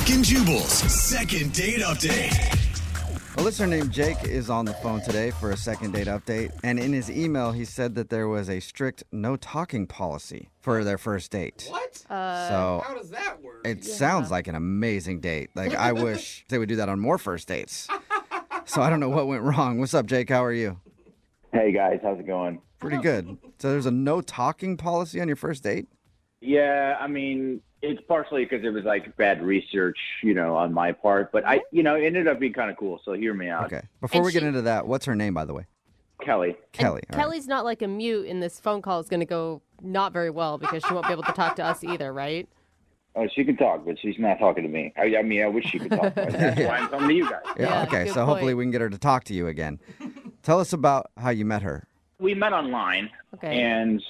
Brooke and Jubal's second date update. A listener named Jake is on the phone today for a second date update, and in his email, he said that there was a strict no-talking policy for their first date. What? So How does that work? it sounds like an amazing date. Like, I wish they would do that on more first dates. So I don't know what went wrong. What's up, Jake? How are you? Hey guys, how's it going? Pretty good. So there's a no-talking policy on your first date? Yeah, I mean, it's partially because it was like bad research, on my part, but it ended up being kind of cool. So hear me out. Okay. Before we get into that, what's her name, by the way? Kelly. Kelly. All right. Kelly's not like a mute, and this phone call is going to go not very well because she won't be able to talk to us either, right? Oh, she can talk, but she's not talking to me. I wish she could talk. That's why I'm coming to you guys. Yeah, okay. good So hopefully point. we can get her to talk to you again. Tell us about how you met her. We met online, Okay. and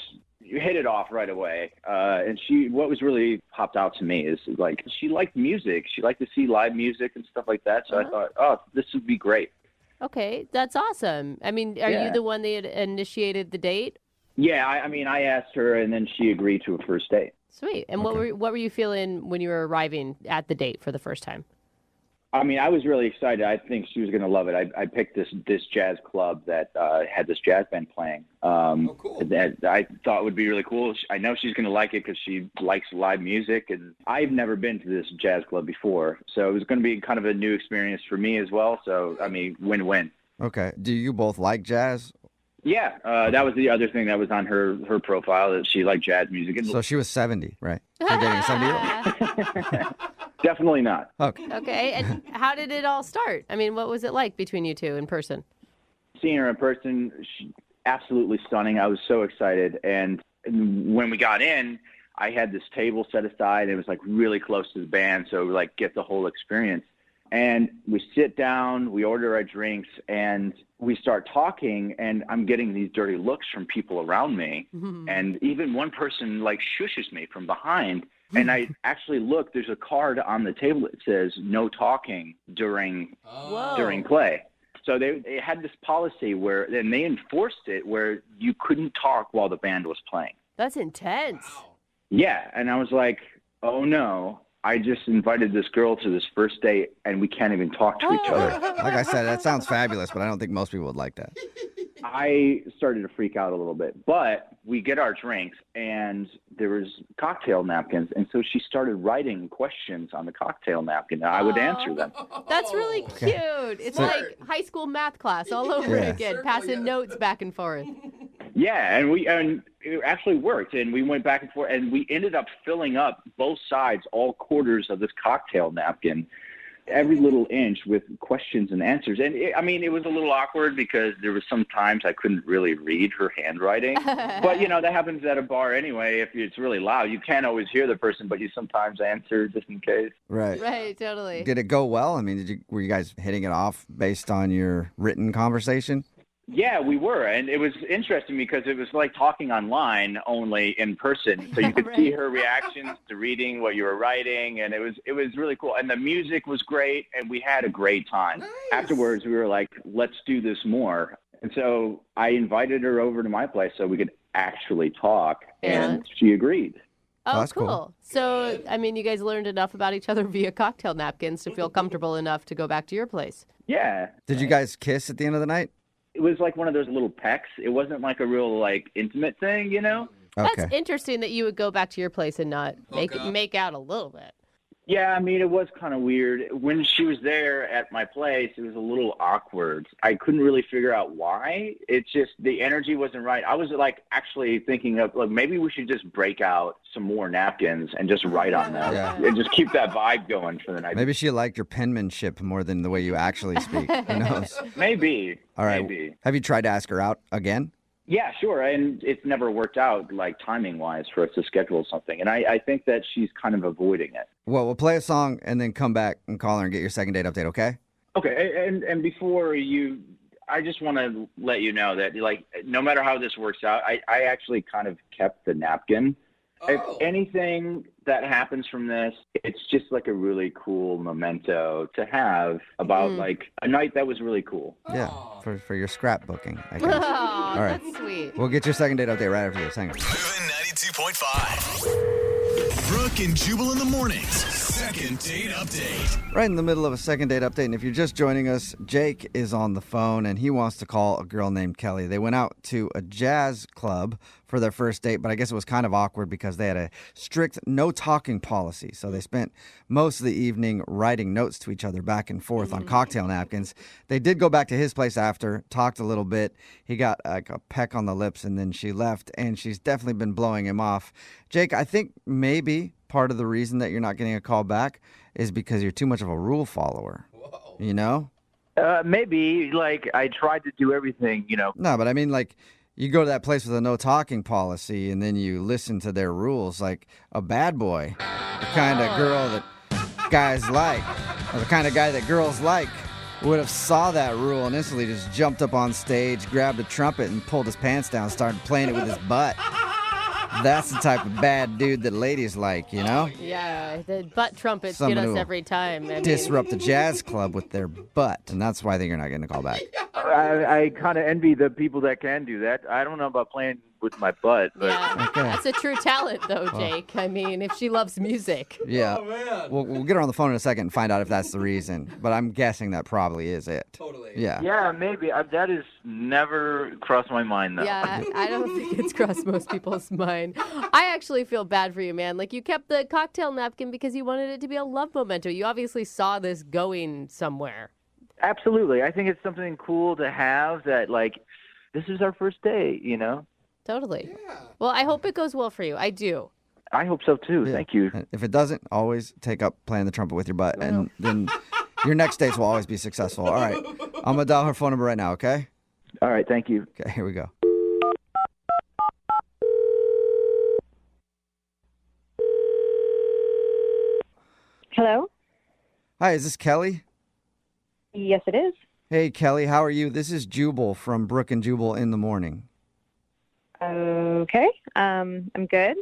you hit it off right away. And what was really popped out to me is like she liked music. She liked to see live music and stuff like that. So I thought, oh, this would be great. Okay, that's awesome. I mean, are you the one that had initiated the date? Yeah, I asked her, and then she agreed to a first date. Sweet. And what were you feeling when you were arriving at the date for the first time? I mean, I was really excited. I think she was going to love it. I picked this jazz club that had this jazz band playing. Cool. That I thought would be really cool. I know she's going to like it because she likes live music, and I've never been to this jazz club before. So it was going to be kind of a new experience for me as well. So, I mean, win-win. Okay. Do you both like jazz? Yeah, that was the other thing that was on her profile, that she liked jazz music. And So she was 70, right? You're dating a 70-year-old? definitely not. Okay. Okay, and how did it all start? I mean, what was it like between you two in person? Seeing her in person, absolutely stunning. I was so excited. And when we got in, I had this table set aside. It was like really close to the band, so like get the whole experience. And we sit down, we order our drinks, and we start talking, and I'm getting these dirty looks from people around me. Mm-hmm. And even one person like shushes me from behind. And I actually look, there's a card on the table that says no talking during play. So they had this policy and they enforced it where you couldn't talk while the band was playing. That's intense. Yeah. And I was like, oh no, I just invited this girl to this first date and we can't even talk to each other. Like I said, that sounds fabulous, but I don't think most people would like that. I started to freak out a little bit, but we get our drinks and there was cocktail napkins. And so she started writing questions on the cocktail napkin and I would answer them. That's really cute. It's like high school math class all over Yeah. again, passing notes back and forth. Yeah. And it actually worked. And we went back and forth and we ended up filling up both sides, all quarters of this cocktail napkin, every little inch with questions and answers. And it was a little awkward because there was some times I couldn't really read her handwriting. But, that happens at a bar anyway. If it's really loud, you can't always hear the person, but you sometimes answer just in case. Right. Right, totally. Did it go well? I mean, were you guys hitting it off based on your written conversation? Yeah, we were. And it was interesting because it was like talking online, only in person. So you could see her reactions to reading what you were writing. And it was really cool. And the music was great. And we had a great time. Nice. Afterwards, we were like, let's do this more. And so I invited her over to my place so we could actually talk. And she agreed. Oh, that's cool. So, I mean, you guys learned enough about each other via cocktail napkins to feel comfortable enough to go back to your place. Yeah. Did you guys kiss at the end of the night? It was like one of those little pecks. It wasn't like a real like intimate thing, Okay. That's interesting that you would go back to your place and not make out a little bit. Yeah, I mean, it was kind of weird. When she was there at my place, it was a little awkward. I couldn't really figure out why. It's just the energy wasn't right. I was like actually thinking of like maybe we should just break out some more napkins and just write on them and just keep that vibe going for the night. Maybe she liked your penmanship more than the way you actually speak. Who knows? Maybe. All right. Maybe. Have you tried to ask her out again? Yeah, sure. And it's never worked out, like, timing-wise for us to schedule something. And I think that she's kind of avoiding it. Well, we'll play a song and then come back and call her and get your second date update, okay? Okay, and before I just want to let you know that, like, no matter how this works out, I actually kind of kept the napkin. If anything that happens from this, it's just like a really cool memento to have about like a night that was really cool. Yeah, for your scrapbooking, I guess. Oh, All right. that's sweet. We'll get your second date update right after this. Hang on. Moving 92.5. Brooke and Jubal in the mornings. Second date update. Right in the middle of a second date update, and if you're just joining us, Jake is on the phone, and he wants to call a girl named Kelly. They went out to a jazz club for their first date, but I guess it was kind of awkward because they had a strict no-talking policy. So they spent most of the evening writing notes to each other back and forth on cocktail napkins. They did go back to his place after, talked a little bit. He got like a peck on the lips, and then she left, and she's definitely been blowing him off. Jake, I think maybe part of the reason that you're not getting a call back is because you're too much of a rule follower. Whoa. You know? Maybe, like, I tried to do everything, No, but I mean, like, you go to that place with a no-talking policy, and then you listen to their rules like a bad boy, the kind of girl that guys like, or the kind of guy that girls like, would have saw that rule and instantly just jumped up on stage, grabbed a trumpet, and pulled his pants down, started playing it with his butt. That's the type of bad dude that ladies like, you know? Yeah, the butt trumpets Someone get us who every time. I mean, disrupt the jazz club with their butt, and that's why I think you're not getting a call back. I kind of envy the people that can do that. I don't know about playing with my butt, but yeah, Okay. that's a true talent, though, Jake. I mean, if she loves music. Yeah. Oh, man. We'll get her on the phone in a second and find out if that's the reason, but I'm guessing that probably is it. Totally. Yeah. yeah, maybe. That has never crossed my mind, though. Yeah, I don't think it's crossed most people's mind. I actually feel bad for you, man. Like, you kept the cocktail napkin because you wanted it to be a love memento. You obviously saw this going somewhere. Absolutely. I think it's something cool to have that, like, this is our first date, Totally. Well, I hope it goes well for you. I do. I hope so, too. Yeah. Thank you. And if it doesn't, always take up playing the trumpet with your butt, and then your next dates will always be successful. All right. I'm going to dial her phone number right now, okay? All right, thank you. Okay, here we go. Hello? Hi, is this Kelly? Yes, it is. Hey, Kelly, how are you? This is Jubal from Brooke and Jubal in the morning. Okay. I'm good.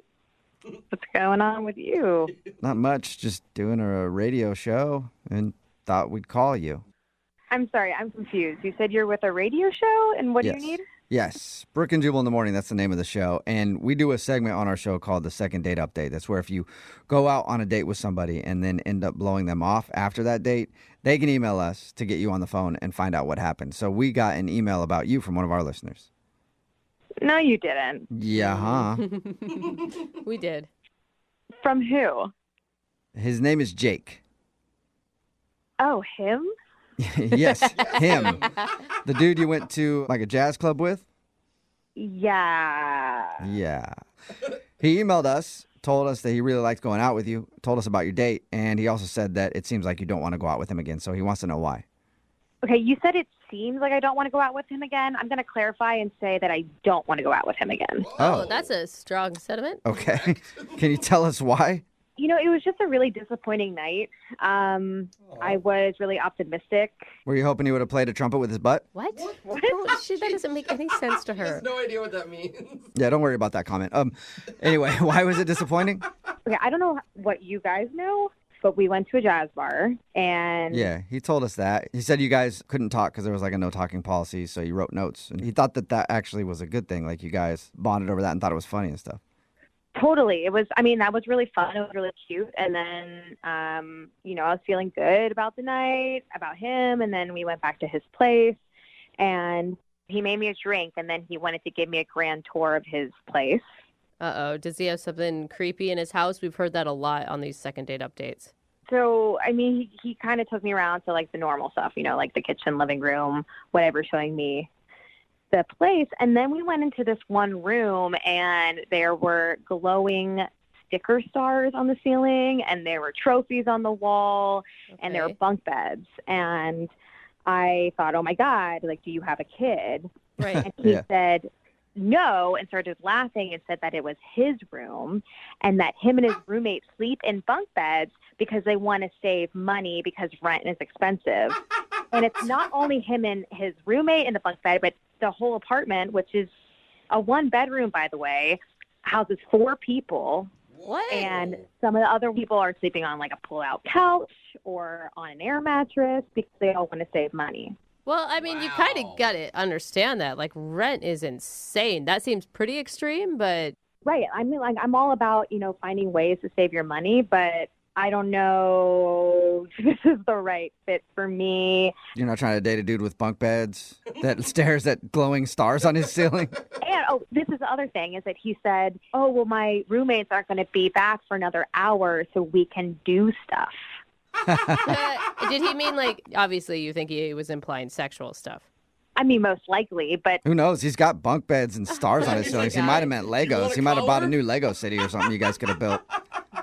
What's going on with you? Not much, just doing a radio show and thought we'd call you. I'm sorry, I'm confused. You said you're with a radio show, and what do you need? Yes. Brooke and Jubal in the morning, that's the name of the show. And we do a segment on our show called the Second Date Update. That's where if you go out on a date with somebody and then end up blowing them off after that date, they can email us to get you on the phone and find out what happened. So we got an email about you from one of our listeners. No, you didn't. Yeah, huh? We did. From who? His name is Jake. Oh, him? Yes, him. The dude you went to like a jazz club with? Yeah. Yeah. He emailed us, told us that he really liked going out with you, told us about your date, and he also said that it seems like you don't want to go out with him again, so he wants to know why. Okay, you said it seems like I don't want to go out with him again. I'm going to clarify and say that I don't want to go out with him again. Oh, that's a strong sentiment. Okay. Can you tell us why? It was just a really disappointing night. I was really optimistic. Were you hoping he would have played a trumpet with his butt? What? That doesn't make any sense to He her. has no idea what that means. Yeah, don't worry about that comment. Anyway, why was it disappointing? Okay, I don't know what you guys know, but we went to a jazz bar, and Yeah, he told us that. He said you guys couldn't talk because there was like a no talking policy, so you wrote notes. And he thought that actually was a good thing. Like you guys bonded over that and thought it was funny and stuff. totally. It was, that was really fun. It was really cute. And then, I was feeling good about the night, about him. And then we went back to his place, and he made me a drink, and then he wanted to give me a grand tour of his place. Uh-oh. Does he have something creepy in his house? We've heard that a lot on these second date updates. So, he kind of took me around to, like, the normal stuff, like the kitchen, living room, whatever, showing me the place. And then we went into this one room, and there were glowing sticker stars on the ceiling, and there were trophies on the wall, and there were bunk beds. And I thought, oh, my God, like, do you have a kid? Right. And he Yeah. said no, and started laughing and said that it was his room, and that him and his roommate sleep in bunk beds because they want to save money because rent is expensive. And it's not only him and his roommate in the bunk bed, but the whole apartment, which is a one-bedroom, by the way, houses 4 people. What? And some of the other people are sleeping on, like, a pull-out couch or on an air mattress because they all want to save money. Well, you kind of got to understand that. Like, rent is insane. That seems pretty extreme, but... Right. I'm all about, finding ways to save your money, but I don't know if this is the right fit for me. You're not trying to date a dude with bunk beds that stares at glowing stars on his ceiling? And, this is the other thing, is that he said, oh, well, my roommates aren't going to be back for another hour, so we can do stuff. Did he mean, like, obviously you think he was implying sexual stuff? I mean, most likely, but Who knows? He's got bunk beds and stars on his ceilings. He might have meant Legos. He might have bought a new Lego city or something you guys could have built.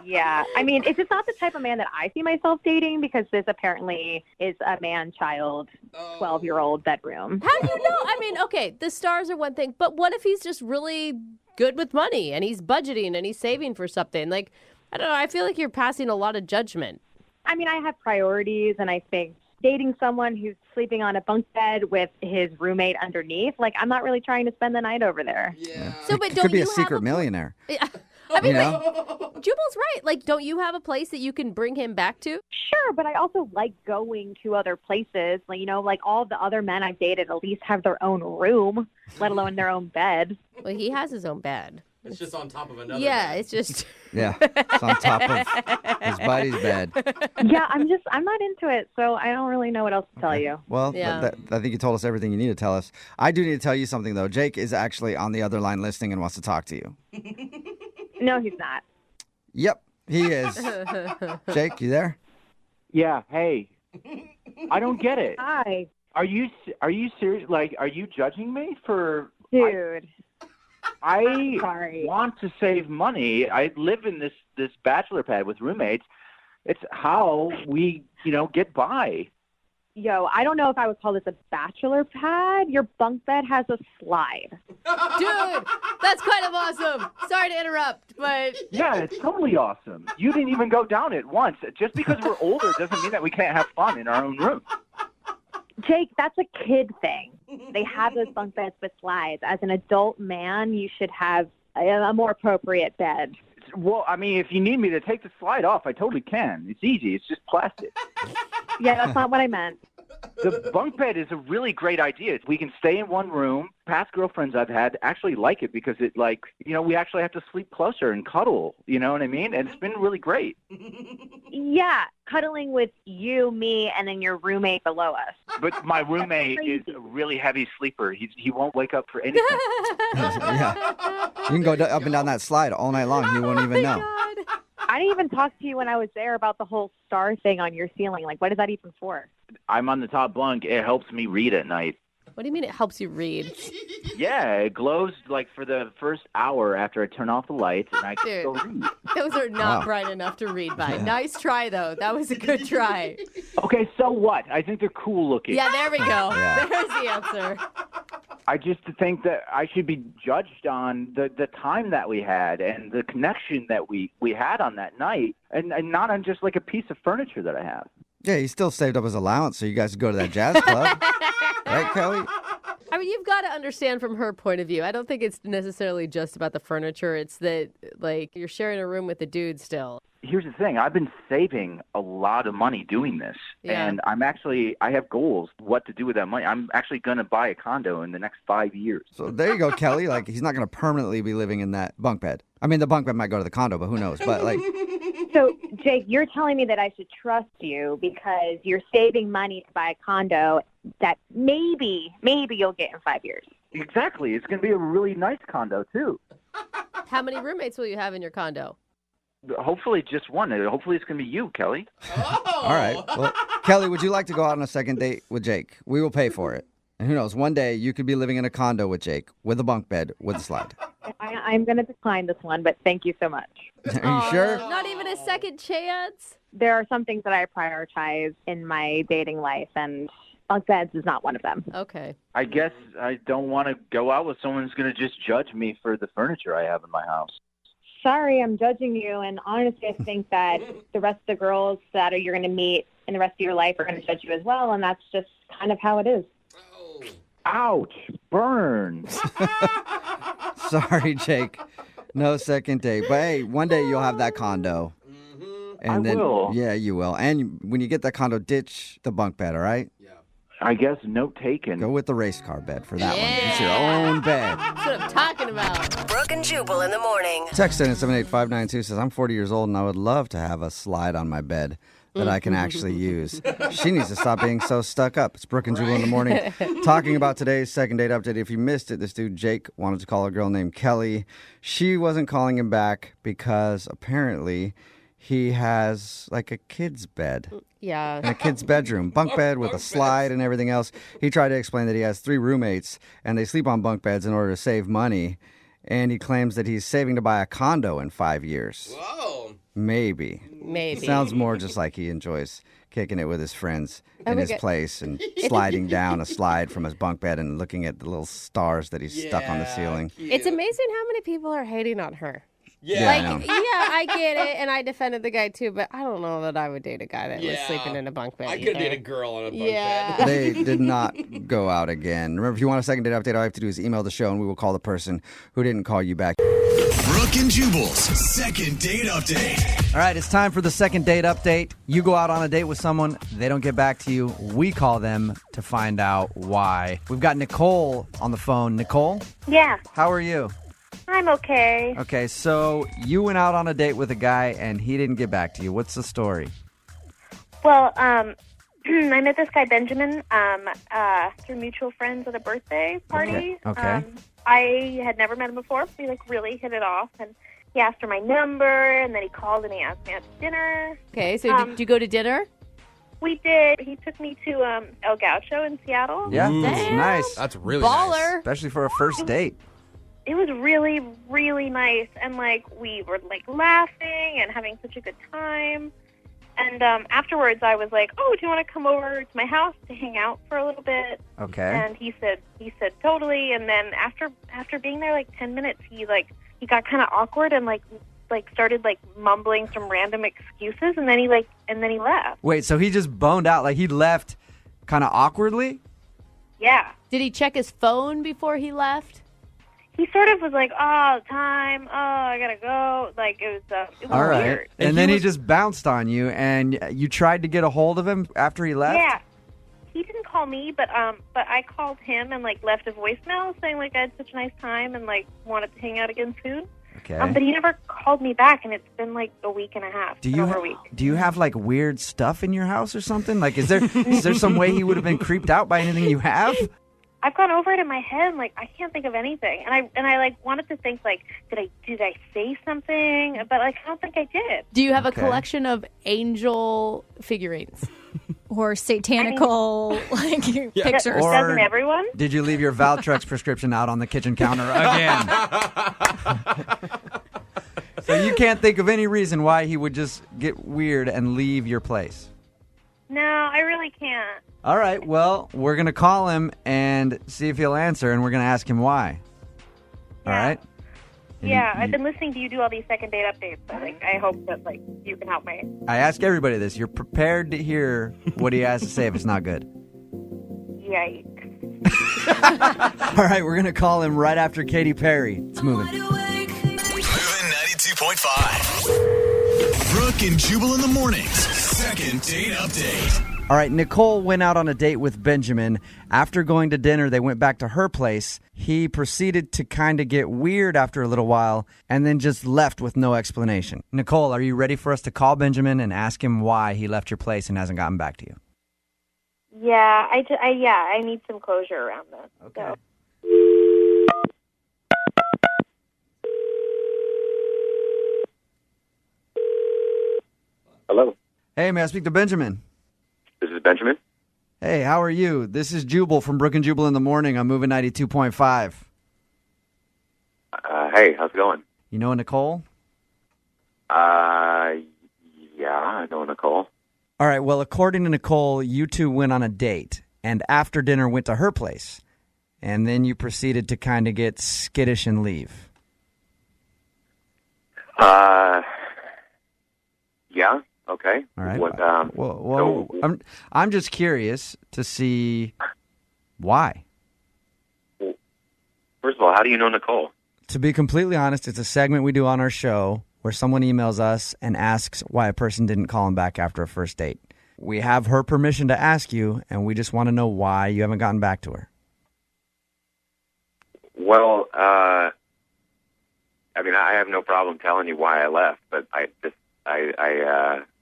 yeah. I mean, it's just not the type of man that I see myself dating, because this apparently is a man-child, 12-year-old bedroom. How do you know? I mean, okay, the stars are one thing, but what if he's just really good with money and he's budgeting and he's saving for something? Like, I don't know. I feel like you're passing a lot of judgment. I mean, I have priorities, and I think dating someone who's sleeping on a bunk bed with his roommate underneath, like, I'm not really trying to spend the night over there. Yeah. So, but He don't could be you a secret have millionaire. I mean, You like, Jubal's right. Like, don't you have a place that you can bring him back to? Sure, but I also like going to other places. Like, like all the other men I've dated at least have their own room, let alone their own bed. Well, he has his own bed. It's just on top of another. Yeah, bed. it's just. Yeah, it's on top of his buddy's bed. Yeah, I'm not into it, so I don't really know what else to tell you. Well, Yeah. I think you told us everything you need to tell us. I do need to tell you something, though. Jake is actually on the other line listening and wants to talk to you. No, he's not. Yep, he is. Jake, you there? Yeah. Hey, I don't get it. Hi, Are you serious? Like, are you judging me for? dude. I Sorry. want to save money. I live in this bachelor pad with roommates. It's how we, get by. Yo, I don't know if I would call this a bachelor pad. Your bunk bed has a slide. Dude, that's kind of awesome. Sorry to interrupt, but Yeah, it's totally awesome. You didn't even go down it once. Just because we're older doesn't mean that we can't have fun in our own room. Jake, that's a kid thing. They have those bunk beds with slides. As an adult man, you should have a more appropriate bed. Well, I mean, if you need me to take the slide off, I totally can. It's easy. It's just plastic. Yeah, that's not what I meant. The bunk bed is a really great idea. We can stay in one room. Past girlfriends I've had actually like it because it, we actually have to sleep closer and cuddle. You know what I mean? And it's been really great. Yeah, cuddling with you, me, and then your roommate below us. But my roommate is a really heavy sleeper. He won't wake up for anything. Yeah. You can go up and down that slide all night long. You won't even know. God. I didn't even talk to you when I was there about the whole star thing on your ceiling. Like, what is that even for? I'm on the top bunk. It helps me read at night. What do you mean it helps you read? Yeah, it glows for the first hour after I turn off the lights, and I can go read. Those are not Wow. bright enough to read by. Nice try, though. That was a good try. Okay, so what? I think they're cool looking. Yeah, there we go. Yeah. There's the answer. I just think that I should be judged on the time that we had and the connection that we had on that night, and not on just like a piece of furniture that I have. Yeah, he still saved up his allowance so you guys could go to that jazz club. Right, Kelly? I mean, you've got to understand from her point of view. I don't think it's necessarily just about the furniture. It's that, you're sharing a room with a dude still. Here's the thing. I've been saving a lot of money doing this, Yeah. and I have goals what to do with that money. I'm actually going to buy a condo in the next 5 years. So there you go, Kelly. He's not going to permanently be living in that bunk bed. I mean, the bunk bed might go to the condo, but who knows? But, So, Jake, you're telling me that I should trust you because you're saving money to buy a condo that maybe you'll get in 5 years. Exactly. It's going to be a really nice condo, too. How many roommates will you have in your condo? Hopefully just one. Hopefully it's going to be you, Kelly. all right. Well, Kelly, would you like to go out on a second date with Jake? We will pay for it. And who knows, one day you could be living in a condo with Jake, with a bunk bed, with a slide. I'm going to decline this one, but thank you so much. Are you sure? Not even a second chance? There are some things that I prioritize in my dating life, and bunk beds is not one of them. Okay. I guess I don't want to go out with someone who's going to just judge me for the furniture I have in my house. Sorry, I'm judging you, and honestly, I think that the rest of the girls that you're going to meet in the rest of your life are going to judge you as well, and that's just kind of how it is. Ouch, burn. Sorry, Jake. No second date. But hey, one day you'll have that condo. And I will. Yeah, you will. And when you get that condo, ditch the bunk bed, all right? Yeah. I guess note taken. Go with the race car bed for that one. Yeah. It's your own bed. That's what I'm talking about. Brooke and Jubal in the morning. Text in at 78592 says, I'm 40 years old and I would love to have a slide on my bed that I can actually use. She needs to stop being so stuck up. It's Brooke and Jubal in the morning. Talking about today's second date update. If you missed it, this dude Jake wanted to call a girl named Kelly. She wasn't calling him back because apparently he has like a kid's bed. Yeah. In a kid's bedroom, bunk bed with a slide and everything else. He tried to explain that he has 3 roommates and they sleep on bunk beds in order to save money. And he claims that he's saving to buy a condo in 5 years. Whoa. Maybe. Sounds more just like he enjoys kicking it with his friends in his place and sliding down a slide from his bunk bed and looking at the little stars that he's stuck on the ceiling. Cute. It's amazing how many people are hating on her. Yeah. I know. I get it, and I defended the guy too, but I don't know that I would date a guy that was sleeping in a bunk bed. I could date a girl on a bunk Yeah. bed. They did not go out again. Remember, if you want a second date update, all you have to do is email the show and we will call the person who didn't call you back. Brooke and Jubal's second date update. All right, it's time for the second date update. You go out on a date with someone, they don't get back to you. We call them to find out why. We've got Nicole on the phone. Nicole, Yeah, how are you? I'm okay. Okay, so you went out on a date with a guy and he didn't get back to you. What's the story? Well, I met this guy Benjamin through mutual friends at a birthday party. Okay. I had never met him before. We really hit it off, and he asked for my number, and then he called and he asked me out to dinner. Okay, so did you go to dinner? We did. He took me to El Gaucho in Seattle. Yeah, that's Damn. nice. That's really Baller. nice. Especially for a first date. It was really, really nice, and we were laughing and having such a good time. And afterwards, I was like, "Oh, do you want to come over to my house to hang out for a little bit?" Okay. And he said totally. And then after being there 10 minutes, he got kind of awkward and started mumbling some random excuses, and then he left. Wait, so he just boned out, like he left kind of awkwardly? Yeah. Did he check his phone before he left? He sort of was like, "Oh, time. Oh, I gotta go." It was All right. weird. And then he just bounced on you, and you tried to get a hold of him after he left? Yeah. He didn't call me, but I called him and left a voicemail saying I had such a nice time and wanted to hang out again soon. Okay. But he never called me back, and it's been a week and a half. Over a week. Do you have weird stuff in your house or something? Is there some way he would have been creeped out by anything you have? I've gone over it in my head, and I can't think of anything. And I wanted to think did I say something? But I don't think I did. Do you have Okay. a collection of angel figurines? Or satanical pictures. Or- Doesn't everyone? Did you leave your Valtrex prescription out on the kitchen counter again? So you can't think of any reason why he would just get weird and leave your place? No, I really can't. All right, well, we're going to call him and see if he'll answer, and we're going to ask him why. All Yeah. right? And Yeah, you- I've been listening to you do all these second date updates. So I hope that you can help me. I ask everybody this. You're prepared to hear what he has to say if it's not good. Yikes. All right, we're going to call him right after Katy Perry. It's moving. Moving 92.5. Brooke and Jubal in the mornings. Second date update. All right, Nicole went out on a date with Benjamin. After going to dinner, they went back to her place. He proceeded to kind of get weird after a little while and then just left with no explanation. Nicole, are you ready for us to call Benjamin and ask him why he left your place and hasn't gotten back to you? Yeah, I need some closure around this. Okay. Hello, Hey, may I speak to Benjamin? this is Benjamin. Hey, how are you? This is Jubal from Brooke and Jubal in the morning. I'm moving 92.5. Hey, how's it going? You know Nicole? Yeah, I know Nicole. All right, well, according to Nicole, you two went on a date and after dinner went to her place. And then you proceeded to kind of get skittish and leave. Yeah, okay. All right. What, Well, I'm just curious to see why. first of all, how do you know Nicole? To be completely honest, it's a segment we do on our show where someone emails us and asks why a person didn't call him back after a first date. we have her permission to ask you, and we just want to know why you haven't gotten back to her. Well, I mean, I have no problem telling you why I left, but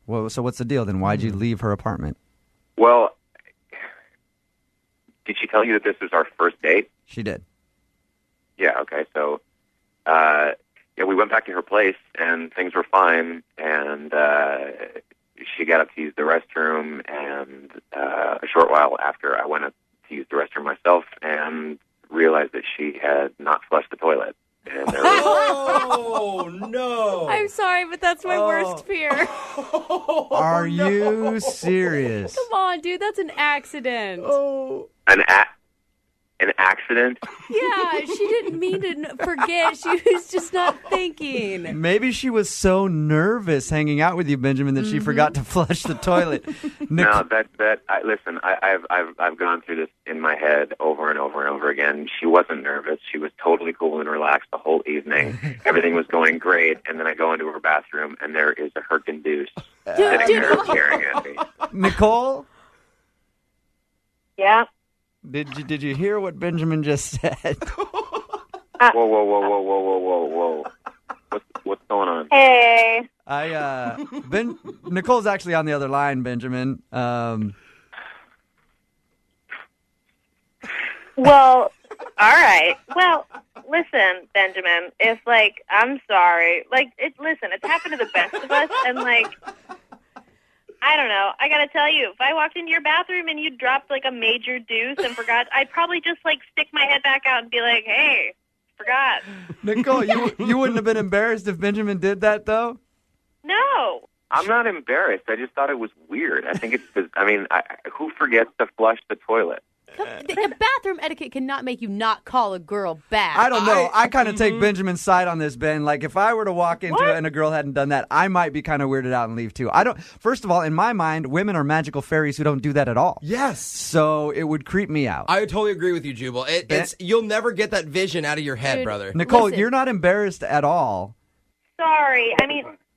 Well, so what's the deal then? Why'd you leave her apartment? Well, did she tell you that this was our first date? She did. Yeah, okay. So, we went back to her place, and things were fine, and she got up to use the restroom, and a short while after I went up to use the restroom myself and realized that she had not flushed the toilet. And there was... Oh, no. I'm sorry, but that's my worst fear. Are you serious? Come on, dude. That's an accident. An accident? Yeah, she didn't mean to forget. She was just not thinking. Maybe she was so nervous hanging out with you, Benjamin, that she forgot to flush the toilet. No, listen, I've gone through this in my head over and over and over again. She wasn't nervous. She was totally cool and relaxed the whole evening. Everything was going great, and then I go into her bathroom, and there is a Herkin deuce sitting there staring at me. Nicole? Yeah. Did you hear what Benjamin just said? Whoa. What's going on? Hey. Nicole's actually on the other line, Benjamin. Well, all right. Well, listen, Benjamin, if, I'm sorry. Listen, it's happened to the best of us, and, I don't know. I got to tell you, if I walked into your bathroom and you dropped, a major deuce and forgot, I'd probably just, stick my head back out and be like, hey, forgot. Nicole, you wouldn't have been embarrassed if Benjamin did that, though? No. I'm not embarrassed. I just thought it was weird. I think it's because, who forgets to flush the toilet? The bathroom etiquette cannot make you not call a girl back. I don't know. I kind of take Benjamin's side on this, Ben. If I were to walk into it and a girl hadn't done that, I might be kind of weirded out and leave too. First of all, in my mind, women are magical fairies who don't do that at all. Yes. So it would creep me out. I totally agree with you, Jubal. You'll never get that vision out of your head, Dude, brother. Nicole, listen. you're not embarrassed at all. Sorry.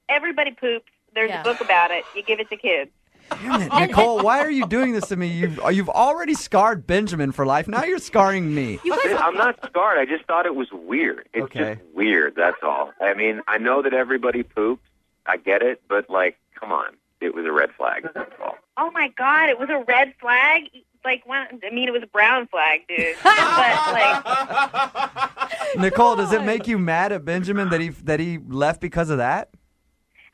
Everybody poops. There's a book about it. You give it to kids. Damn it, Nicole, why are you doing this to me? You've already scarred Benjamin for life. Now you're scarring me. I'm not scarred. I just thought it was weird. It's just weird, that's all. I know that everybody poops. I get it, but, come on. It was a red flag, that's all. Oh, my God. It was a red flag? It was a brown flag, dude. But, Nicole, does it make you mad at Benjamin that he left because of that?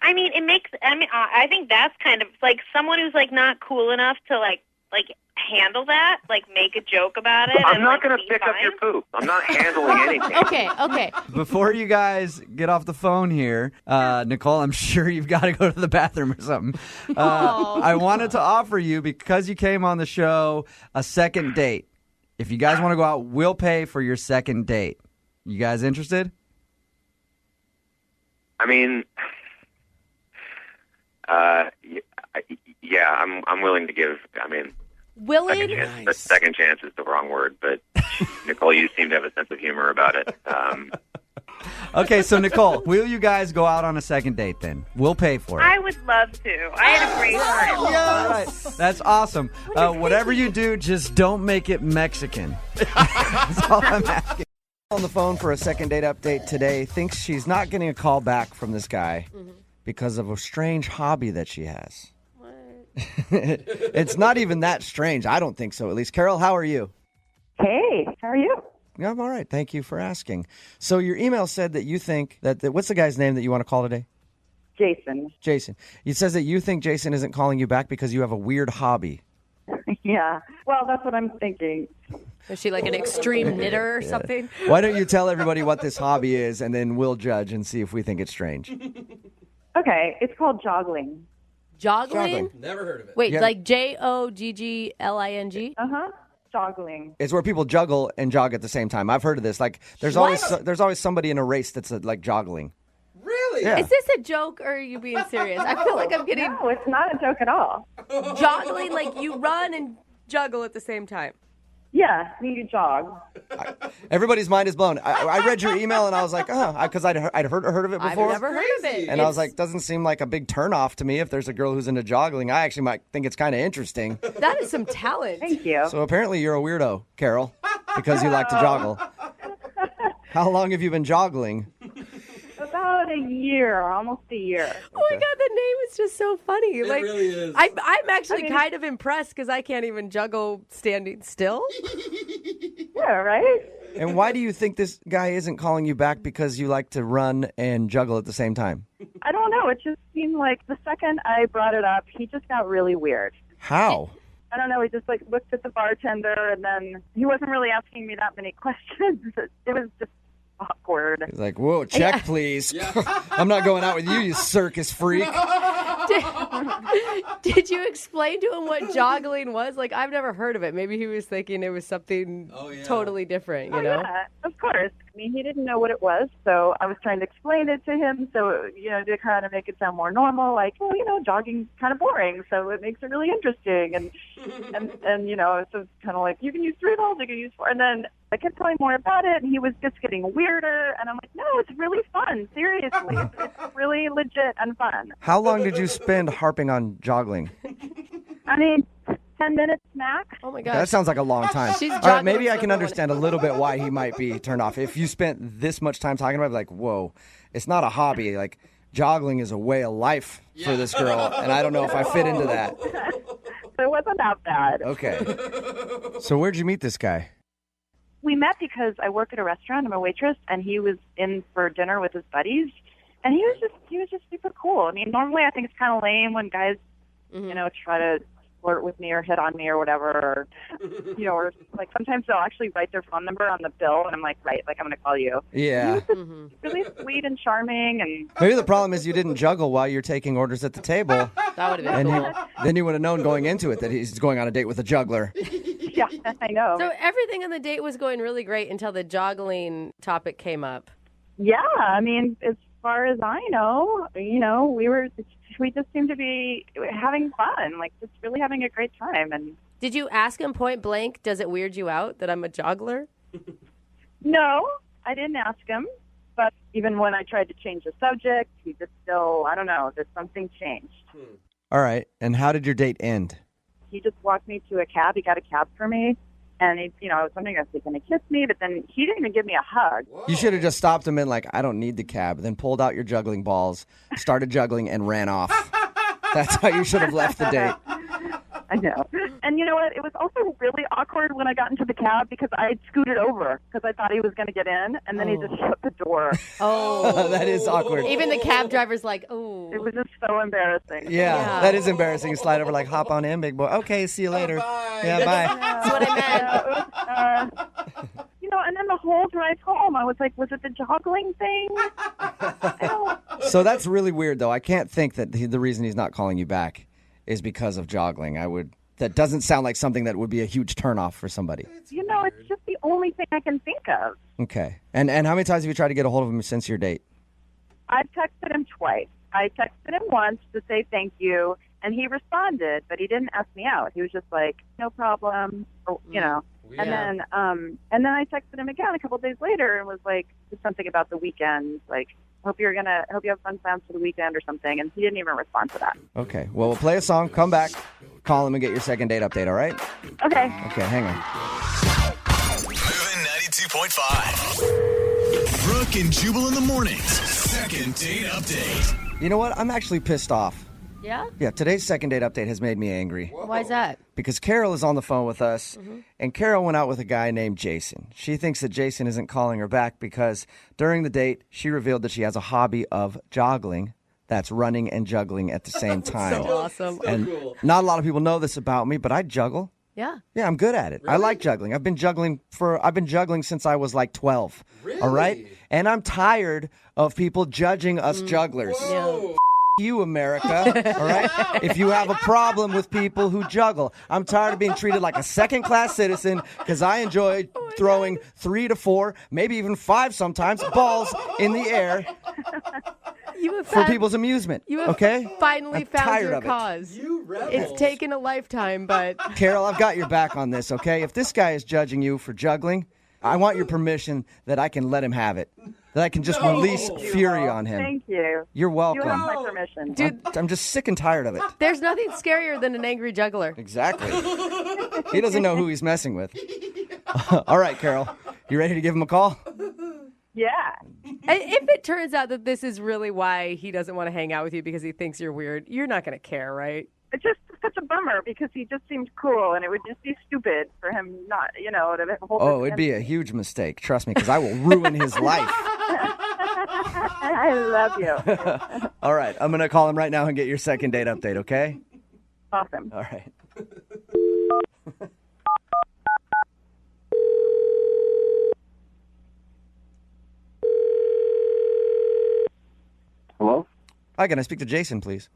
I think that's kind of someone who's not cool enough to handle that, make a joke about it. I'm not going to pick up your poop. I'm not handling anything. Okay. Before you guys get off the phone here, Nicole, I'm sure you've got to go to the bathroom or something. I wanted to offer you, because you came on the show, a second date. If you guys want to go out, we'll pay for your second date. You guys interested? Yeah, I'm willing to give. Willing? Second chance is the wrong word, but Nicole, you seem to have a sense of humor about it. Okay, so Nicole, will you guys go out on a second date then? We'll pay for it. I would love to. I had a great time. All right, that's awesome. Whatever you do, just don't make it Mexican. That's all I'm asking. On the phone for a second date update today, thinks she's not getting a call back from this guy because of a strange hobby that she has. It's not even that strange. I don't think so, at least. Carol, how are you? Hey, how are you? Yeah, I'm all right. Thank you for asking. So your email said that you think that what's the guy's name that you want to call today? Jason. Jason. It says that you think Jason isn't calling you back because you have a weird hobby. Yeah. Well, that's what I'm thinking. Is she an extreme knitter or something? Why don't you tell everybody what this hobby is, and then we'll judge and see if we think it's strange. Okay, it's called joggling. Joggling? Never heard of it. Wait, Joggling? Uh-huh. Joggling. It's where people juggle and jog at the same time. I've heard of this. There's always somebody in a race that's joggling. Really? Yeah. Is this a joke or are you being serious? I feel like I'm getting No, it's not a joke at all. joggling, you run and juggle at the same time. Yeah, you jog. Everybody's mind is blown. I read your email and I was like, because I'd heard of it before. I've never heard of it. And I was like, doesn't seem like a big turnoff to me if there's a girl who's into joggling. I actually might think it's kind of interesting. That is some talent. Thank you. So apparently you're a weirdo, Carol, because you like to joggle. How long have you been joggling? About a year, almost a year. Oh my God, the name is just so funny. It really is. I'm actually kind of impressed because I can't even juggle standing still. Yeah, right? And why do you think this guy isn't calling you back because you like to run and juggle at the same time? I don't know. It just seemed like the second I brought it up, he just got really weird. How? I don't know. He just looked at the bartender, and then he wasn't really asking me that many questions. It was just awkward. He's like, whoa, check, please. I'm not going out with you, you circus freak. Did you explain to him what joggling was? Like, I've never heard of it. Maybe he was thinking it was something totally different, you know? Yeah, of course. I mean, he didn't know what it was, so I was trying to explain it to him, so, to kind of make it sound more normal, like, well, jogging's kind of boring, so it makes it really interesting, and so it's kind of like, you can use 3 balls, you can use 4, and then I kept telling more about it, and he was just getting weirder, and I'm like, no, it's really fun, seriously. It's really legit and fun. How long did you spend harping on joggling? I mean, 10 minutes max. Oh, my gosh. That sounds like a long time. She's All right, joggling maybe I for can the understand a little bit why he might be turned off. If you spent this much time talking about it, like, whoa, it's not a hobby. Like, joggling is a way of life for this girl, and I don't know if I fit into that. It wasn't that bad. Okay. So where'd you meet this guy? We met because I work at a restaurant. I'm a waitress, and he was in for dinner with his buddies, and he was just super cool. I mean, normally I think it's kind of lame when guys, try to flirt with me or hit on me or whatever, or or like sometimes they'll actually write their phone number on the bill, and I'm like, right, like I'm going to call you. Yeah. He was just really sweet and charming, and Maybe the problem is you didn't juggle while you're taking orders at the table. That would have been cool. Then you would have known going into it that he's going on a date with a juggler. yeah, I know. So everything on the date was going really great until the joggling topic came up. Yeah, I mean, as far as I know, we just seem to be having fun, like just really having a great time. And did you ask him point blank, does it weird you out that I'm a joggler? No, I didn't ask him. But even when I tried to change the subject, he just still, I don't know, there's something changed. All right. And how did your date end? He just walked me to a cab. He got a cab for me. And, I was wondering if he was going to kiss me, but then he didn't even give me a hug. Whoa. You should have just stopped him and like, I don't need the cab. Then pulled out your juggling balls, started juggling, and ran off. That's how you should have left the date. I know. And you know what? It was also really awkward when I got into the cab because I had scooted over because I thought he was going to get in, and then he just shut the door. Oh. That is awkward. Even the cab driver's like, oh. It was just so embarrassing. Yeah, that is embarrassing. You slide over like, hop on in, big boy. Okay, see you later. Bye. Yeah, bye. That's what I meant. And then the whole drive home, I was like, was it the joggling thing? So that's really weird, though. I can't think that the reason he's not calling you back is because of joggling. That doesn't sound like something that would be a huge turnoff for somebody. It's just the only thing I can think of. Okay. And how many times have you tried to get a hold of him since your date? I've texted him twice. I texted him once to say thank you, and he responded, but he didn't ask me out. He was just like, no problem, or, Yeah. And then I texted him again a couple of days later and was like, just something about the weekend, like, hope you have fun plans for the weekend or something, and he didn't even respond to that. Okay. Well, we'll play a song, come back, call him, and get your second date update, all right? Okay. Okay, hang on. Moving 92.5. Brooke and Jubal in the mornings. Second date update. You know what? I'm actually pissed off. Yeah? Yeah, today's second date update has made me angry. Why is that? Because Carol is on the phone with us, and Carol went out with a guy named Jason. She thinks that Jason isn't calling her back because during the date, she revealed that she has a hobby of joggling. That's running and juggling at the same time. So awesome. And not a lot of people know this about me, but I juggle. Yeah. Yeah, I'm good at it. Really? I like juggling. I've been juggling since I was like 12. Really? All right? And I'm tired of people judging us jugglers. Yeah. You, America, all right? If you have a problem with people who juggle, I'm tired of being treated like a second-class citizen because I enjoy throwing 3 to 4, maybe even 5 sometimes, balls in the air. You have for had- people's amusement. You have okay? finally I'm found tired your of it. cause. You rebels. It's taken a lifetime, but Carol, I've got your back on this, okay? If this guy is judging you for juggling, I want your permission that I can let him have it. That I can just release fury on him. Thank you. You're You welcome. have my permission. dude, I'm just sick and tired of it. there's nothing scarier than an angry juggler. Exactly. He doesn't know who he's messing with. All right, Carol. You ready to give him a call? Yeah. And if it turns out that this is really why he doesn't want to hang out with you because he thinks you're weird, you're not going to care, right? It's just such a bummer because he just seemed cool, and it would just be stupid for him not, to hold Oh, this it'd be a huge mistake. Trust me, because I will ruin his life. I love you. All right, I'm going to call him right now and get your second date update, okay? Awesome. All right. Hello? Hi, can I speak to Jason, please?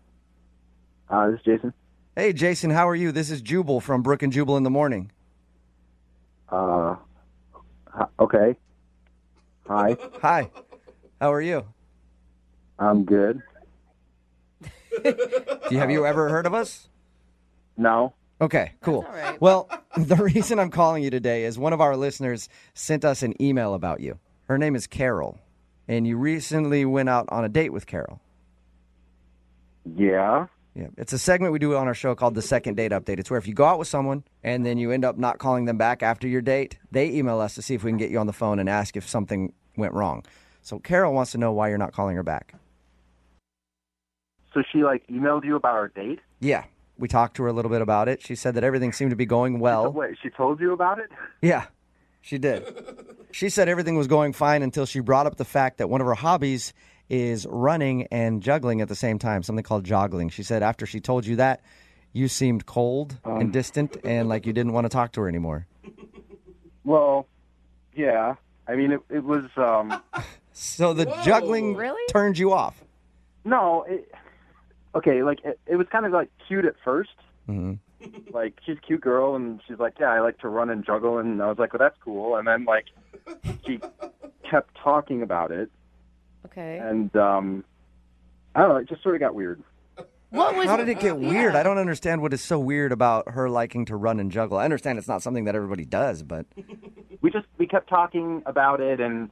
This is Jason. Hey, Jason, how are you? This is Jubal from Brooke and Jubal in the morning. Okay. Hi. Hi. How are you? I'm good. Have you ever heard of us? No. Okay, cool. That's all right. Well, the reason I'm calling you today is one of our listeners sent us an email about you. Her name is Carol, and you recently went out on a date with Carol. Yeah. Yeah, it's a segment we do on our show called the Second Date Update. It's where if you go out with someone and then you end up not calling them back after your date, they email us to see if we can get you on the phone and ask if something went wrong. So Carol wants to know why you're not calling her back. So she, emailed you about our date? Yeah, we talked to her a little bit about it. She said that everything seemed to be going well. Wait, she told you about it? Yeah, she did. She said everything was going fine until she brought up the fact that one of her hobbies is running and juggling at the same time, something called joggling. She said after she told you that, you seemed cold and distant and like you didn't want to talk to her anymore. Well, yeah. I mean, it was, So the juggling Really? turned you off. no, it was kind of, cute at first. Mm-hmm. She's a cute girl, and she's like, yeah, I like to run and juggle, and I was like, well, that's cool. And then, she kept talking about it, Okay. and, I don't know, it just sort of got weird. How did it get weird? I don't understand what is so weird about her liking to run and juggle. I understand it's not something that everybody does, but We kept talking about it, and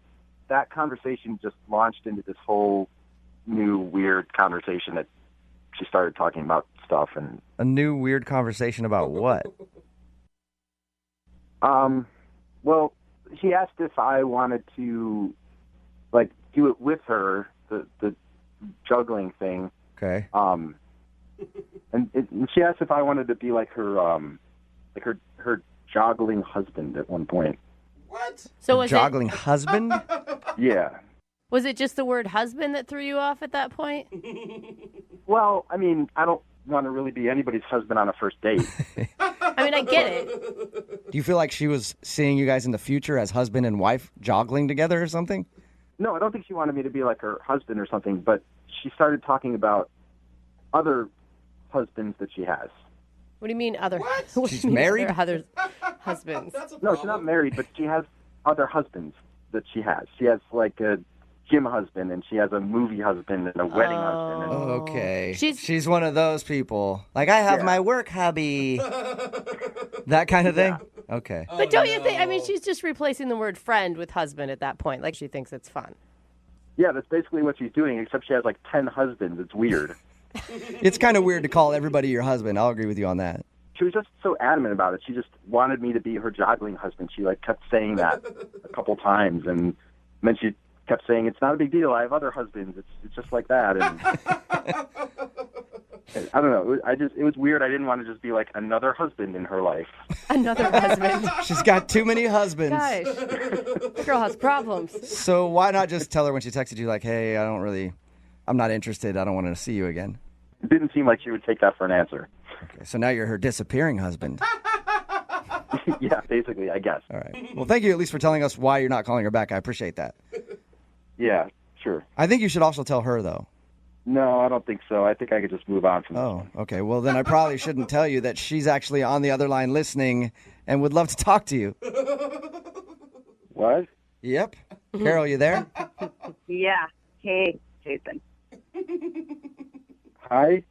that conversation just launched into this whole new weird conversation that she started talking about stuff. And a new weird conversation about what? well, she asked if I wanted to do it with her, the juggling thing. Okay. And she asked if I wanted to be her joggling husband at one point. What? So was Joggling husband? Yeah. was it just the word husband that threw you off at that point? Well, I mean, I don't want to really be anybody's husband on a first date. I mean, I get it. Do you feel like she was seeing you guys in the future as husband and wife joggling together or something? No, I don't think she wanted me to be like her husband or something, but she started talking about other husbands that she has. What do you mean other? What? What do She's you mean married? Other husbands. That's a No, problem. she's not married, but she has other husbands that she has. She has a gym husband, and she has a movie husband, and a wedding husband. And, Okay. She's- She's one of those people. Like, I have Yeah. my work hubby. That kind of thing? Okay. But don't you think? I mean, she's just replacing the word friend with husband at that point. Like she thinks it's fun. yeah, that's basically what she's doing, except she has 10 husbands. It's weird. It's kind of weird to call everybody your husband. I'll agree with you on that. She was just so adamant about it. She just wanted me to be her joggling husband. She kept saying that a couple times, and then she kept saying, it's not a big deal. I have other husbands. It's just like that. And I don't know. It was weird. I didn't want to just be like another husband in her life. Another husband. She's got too many husbands. Gosh, this girl has problems. So why not just tell her when she texted you, like, hey, I'm not interested. I don't want to see you again. It didn't seem like she would take that for an answer. Okay, so now you're her disappearing husband. Yeah, basically, I guess. All right. Well, thank you at least for telling us why you're not calling her back. I appreciate that. Yeah, sure. I think you should also tell her, though. No, I don't think so. I think I could just move on from this. Oh, okay. Well, then I probably shouldn't tell you that she's actually on the other line listening and would love to talk to you. What? Yep. Carol, you there? Yeah. Hey, Jason. Hi.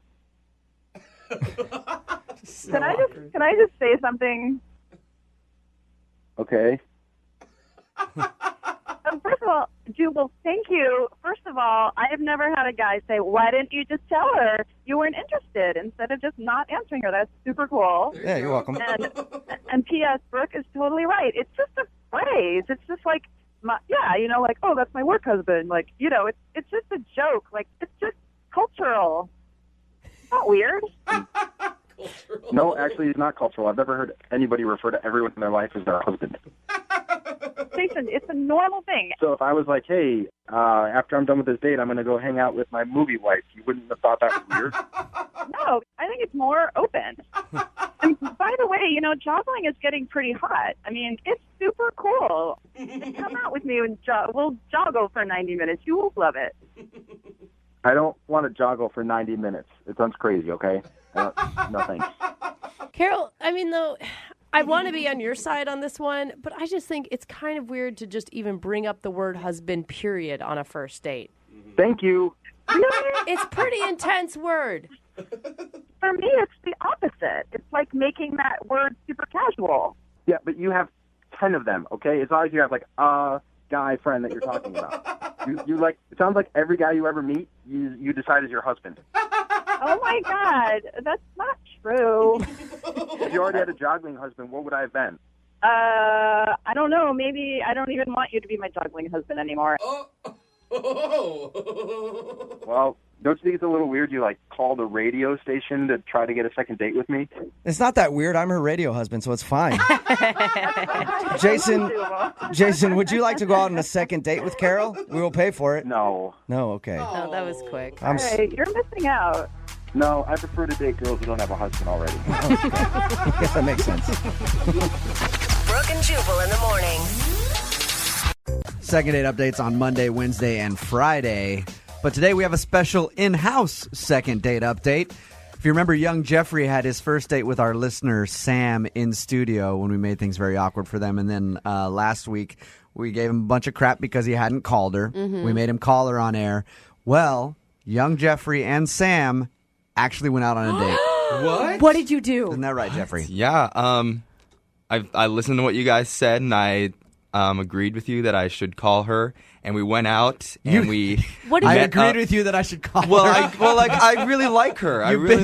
Can I just say something? Okay. First of all, Jubal, thank you. First of all, I have never had a guy say, "Why didn't you just tell her you weren't interested instead of just not answering her?" That's super cool. Yeah, you're welcome. And P.S. Brooke is totally right. It's just a phrase. It's just like, like, oh, that's my work husband. Like, it's just a joke. Like, it's just cultural. It's not weird. No, actually, it's not cultural. I've never heard anybody refer to everyone in their life as their husband. Jason, it's a normal thing. So if I was like, hey, after I'm done with this date, I'm going to go hang out with my movie wife, you wouldn't have thought that was weird? No, I think it's more open. And by the way, joggling is getting pretty hot. I mean, it's super cool. Come out with me and we'll joggle for 90 minutes. You will love it. I don't want to joggle for 90 minutes. It sounds crazy, okay? No thanks. Carol, I mean, though, I want to be on your side on this one, but I just think it's kind of weird to just even bring up the word husband, period, on a first date. Thank you. It's a pretty intense word. For me, it's the opposite. It's like making that word super casual. Yeah, but you have 10 of them, okay? As long as you have, like, a guy friend that you're talking about. You like, it sounds like every guy you ever meet, you decide is your husband. Oh, my God. That's not true. If you already had a joggling husband, what would I have been? I don't know. Maybe I don't even want you to be my juggling husband anymore. Well, don't you think it's a little weird you, like, call the radio station to try to get a second date with me? It's not that weird. I'm her radio husband, so it's fine. Jason, would you like to go out on a second date with Carol? We will pay for it. No. No, okay. Oh, that was quick. Hey, you're missing out. No, I prefer to date girls who don't have a husband already. I guess that makes sense. Brooke and Jubal in the morning. Second date updates on Monday, Wednesday, and Friday. But today we have a special in-house second date update. If you remember, young Jeffrey had his first date with our listener, Sam, in studio when we made things very awkward for them. And then last week, we gave him a bunch of crap because he hadn't called her. Mm-hmm. We made him call her on air. Well, young Jeffrey and Sam actually went out on a date. What? What did you do? Isn't that right, Jeffrey? Yeah. I listened to what you guys said, and I agreed with you that I should call her. And we went out, and I agreed with you that I should call her. I really like her. I really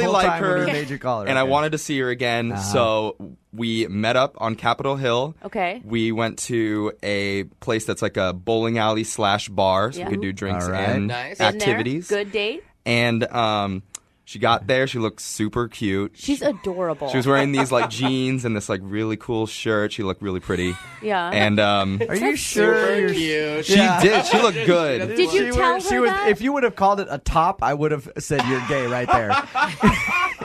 like her. When he made you call her. And I wanted to see her again, so we met up on Capitol Hill. Okay. We went to a place that's like a bowling alley / bar, so we could do drinks and activities. Good date. And she got there. She looked super cute. She's adorable. She was wearing these like jeans and this like really cool shirt. She looked really pretty. Yeah. And are you sure? Super cute. She did. She looked good. Did you tell her that? If you would have called it a top, I would have said you're gay right there.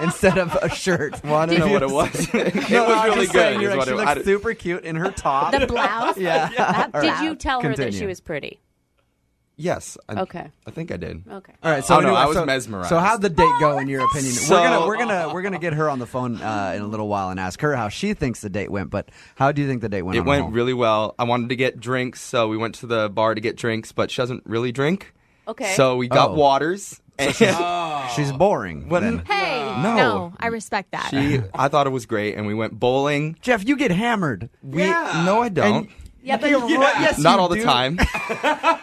Instead of a shirt. Well, I don't know what it was. It was really good. She looked super cute in her top. The blouse? Yeah. Did you tell her that she was pretty? Yes. Okay. I think I did. Okay. All right. So I was mesmerized. So how'd the date go in your opinion? We're gonna get her on the phone in a little while and ask her how she thinks the date went. But how do you think the date went? It went really well. I wanted to get drinks, so we went to the bar to get drinks. But she doesn't really drink. Okay. So we got waters. She's boring. Hey. No, I respect that. I thought it was great, and we went bowling. Jeff, you get hammered. No, I don't. Yeah, but yes, not you all the do. time.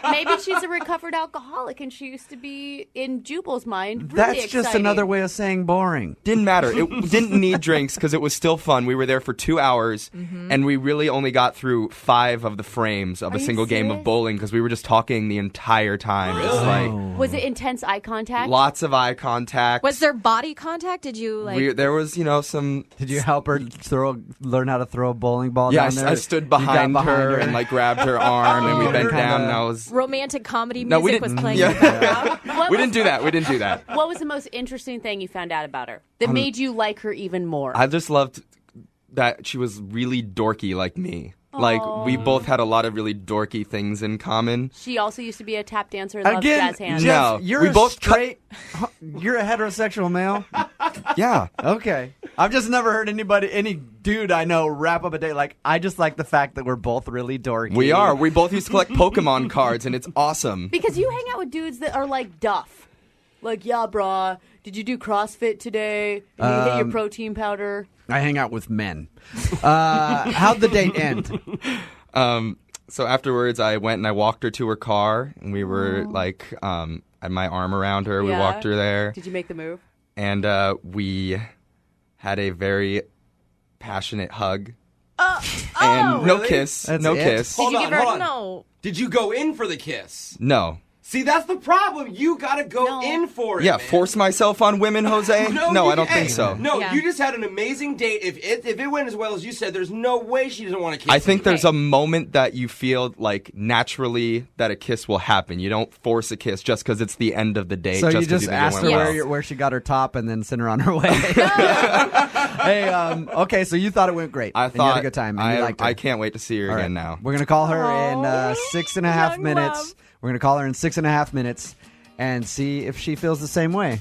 Maybe she's a recovered alcoholic, and she used to be, in Jubal's mind, really That's just exciting. another way of saying boring. Didn't matter. It didn't need drinks because it was still fun. We were there for 2 hours, and we really only got through 5 of the frames of a single game of bowling because we were just talking the entire time. It's like Was it intense eye contact? lots of eye contact. Was there body contact? Did you There was, some. Did you help her learn how to throw a bowling ball Yeah, down there? I stood behind her and like grabbed her arm, and we bent down, and I was. romantic comedy No, music we didn't. was playing in the background? We didn't do that. We didn't do that. What was the most interesting thing you found out about her that made you like her even more? I just loved that she was really dorky like me. Like, we both had a lot of really dorky things in common. She also used to be a tap dancer and loved jazz hands. No, you're we a both straight. You're a heterosexual male. Yeah. Okay. I've just never heard any dude I know wrap up a date like, I just like the fact that we're both really dorky. We are. We both used to collect Pokemon cards, and it's awesome. Because you hang out with dudes that are like Duff. Like, yeah, brah, did you do CrossFit today? And you hit your protein powder? I hang out with men. How'd the date end? So afterwards, I went and I walked her to her car, and we were like, I had my arm around her. We walked her there. Did you make the move? And we had a very passionate hug. And no kiss. That's no it? kiss. Hold on, hold on. No. Did you go in for the kiss? No. See, that's the problem. You gotta go in for it. Yeah, man. force myself on women, Jose? No, I don't think so. No, you just had an amazing date. If it went as well as you said, there's no way she doesn't want to kiss I think you. there's a moment that you feel like naturally that a kiss will happen. You don't force a kiss just because it's the end of the date. So you 'cause just think it asked her went well. where she got her top and then sent her on her way. Hey, okay, so you thought it went great. I and thought you had a good time. And you liked her. I can't wait to see her All again right. now. We're gonna call her in 6.5 minutes. love. We're gonna call her in 6.5 minutes and see if she feels the same way.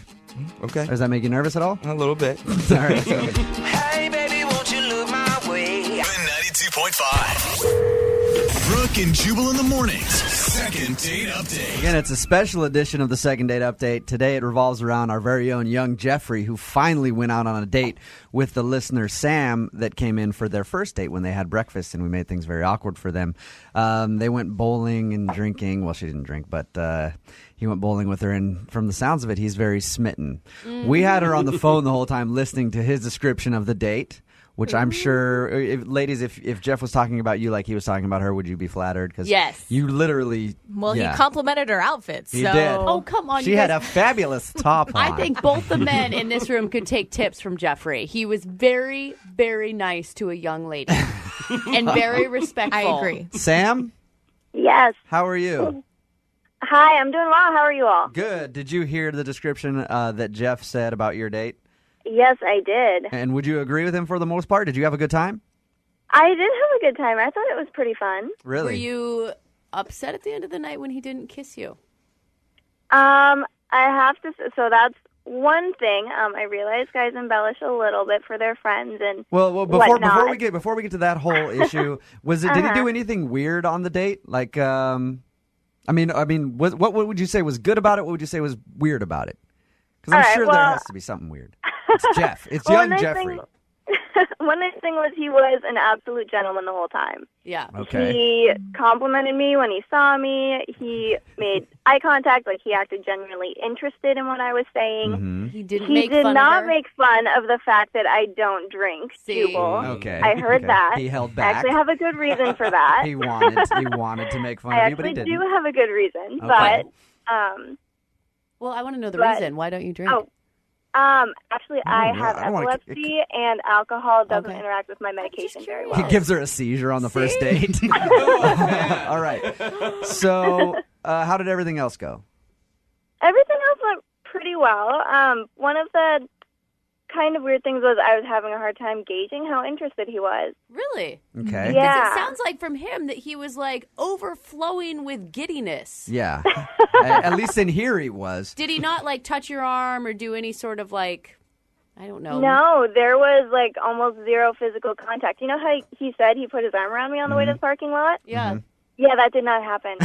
Okay. Does that make you nervous at all? A little bit. All right. So, Hey, baby, won't you look my way? Win 92.5. Brooke and Jubal in the mornings. Second date update. again, it's a special edition of the Second Date Update. Today it revolves around our very own young Jeffrey, who finally went out on a date with the listener Sam that came in for their first date when they had breakfast, and we made things very awkward for them. They went bowling and drinking. Well, she didn't drink, but he went bowling with her, and from the sounds of it, he's very smitten. We had her on the phone the whole time listening to his description of the date, which I'm sure, ladies, if Jeff was talking about you like he was talking about her, would you be flattered? Because Yes. you literally... Well, yeah. he complimented her outfit. So. He did. Oh, come on. She you had guys. a fabulous top on. I think both the men in this room could take tips from Jeffrey. He was very, very nice to a young lady and very respectful. I agree. Sam, Yes. how are you? Hi, I'm doing well. How are you all? Good. Did you hear the description that Jeff said about your date? Yes, I did. And would you agree with him for the most part? Did you have a good time? I did have a good time. I thought it was pretty fun. Really? Were you upset at the end of the night when he didn't kiss you? I have to. So that's one thing. I realize guys embellish a little bit for their friends and Well, whatnot. before we get to that whole issue, did he do anything weird on the date? Like, what would you say was good about it? What would you say was weird about it? Because I'm All right, sure well- there has to be something weird. It's Jeff. It's Well, young nice Jeffrey. One nice thing was he was an absolute gentleman the whole time. Yeah. Okay. He complimented me when he saw me. He made eye contact, like he acted genuinely interested in what I was saying. Mm-hmm. He didn't He make did fun not of her. make fun of the fact that I don't drink, See? Jubal. Okay. I heard Okay. that. He held I back. actually have a good reason for that. He wanted to make fun I of you, but he actually didn't. do have a good reason, Okay. but Well, I want to know the But- reason. Why don't you drink? actually I Oh, have I don't wanna- epilepsy and alcohol doesn't Okay. interact with my medication very well. He gives her a seizure on the first date. All right. So, how did everything else go? Everything else went pretty well. One of the kind of weird things was I was having a hard time gauging how interested he was. Really? Okay. Because Yeah. it sounds like from him that he was like overflowing with giddiness. Yeah. At least in here he was. Did he not like touch your arm or do any sort of like, I don't know. No, there was like almost zero physical contact. You know how he said he put his arm around me on the way to the parking lot? Yeah. Yeah, that did not happen.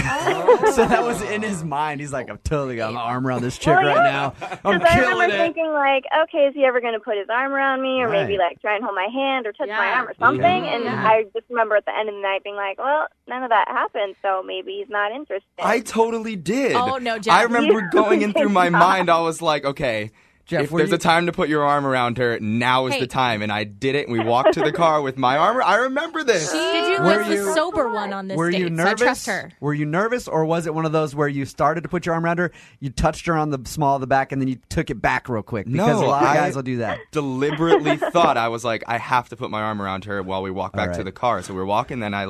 So that was in his mind. He's like, I've totally got my arm around this chick Well, right yeah. now. I'm Because I killing remember it. thinking, like, okay, is he ever going to put his arm around me or maybe, Right. like, try and hold my hand or touch my Yeah. arm or something? Yeah. And Yeah. I just remember at the end of the night being like, well, none of that happened, so maybe he's not interested. I totally did. Oh, no, Jeff. I remember You going in through my did not. mind, I was like, okay, Jeff, if were there's you- a time to put your arm around her, now is Hey. the time. And I did it, and we walked to the car with my arm. I remember this. Did you Were was you- the sober one on this Were date? you So nervous? I trust her. Were you nervous, or was it one of those where you started to put your arm around her, you touched her on the small of the back, and then you took it back real quick? Because No, a lot of I- guys will do that. Deliberately thought, I was like, I have to put my arm around her while we walk back All to right. the car. So we're walking, then I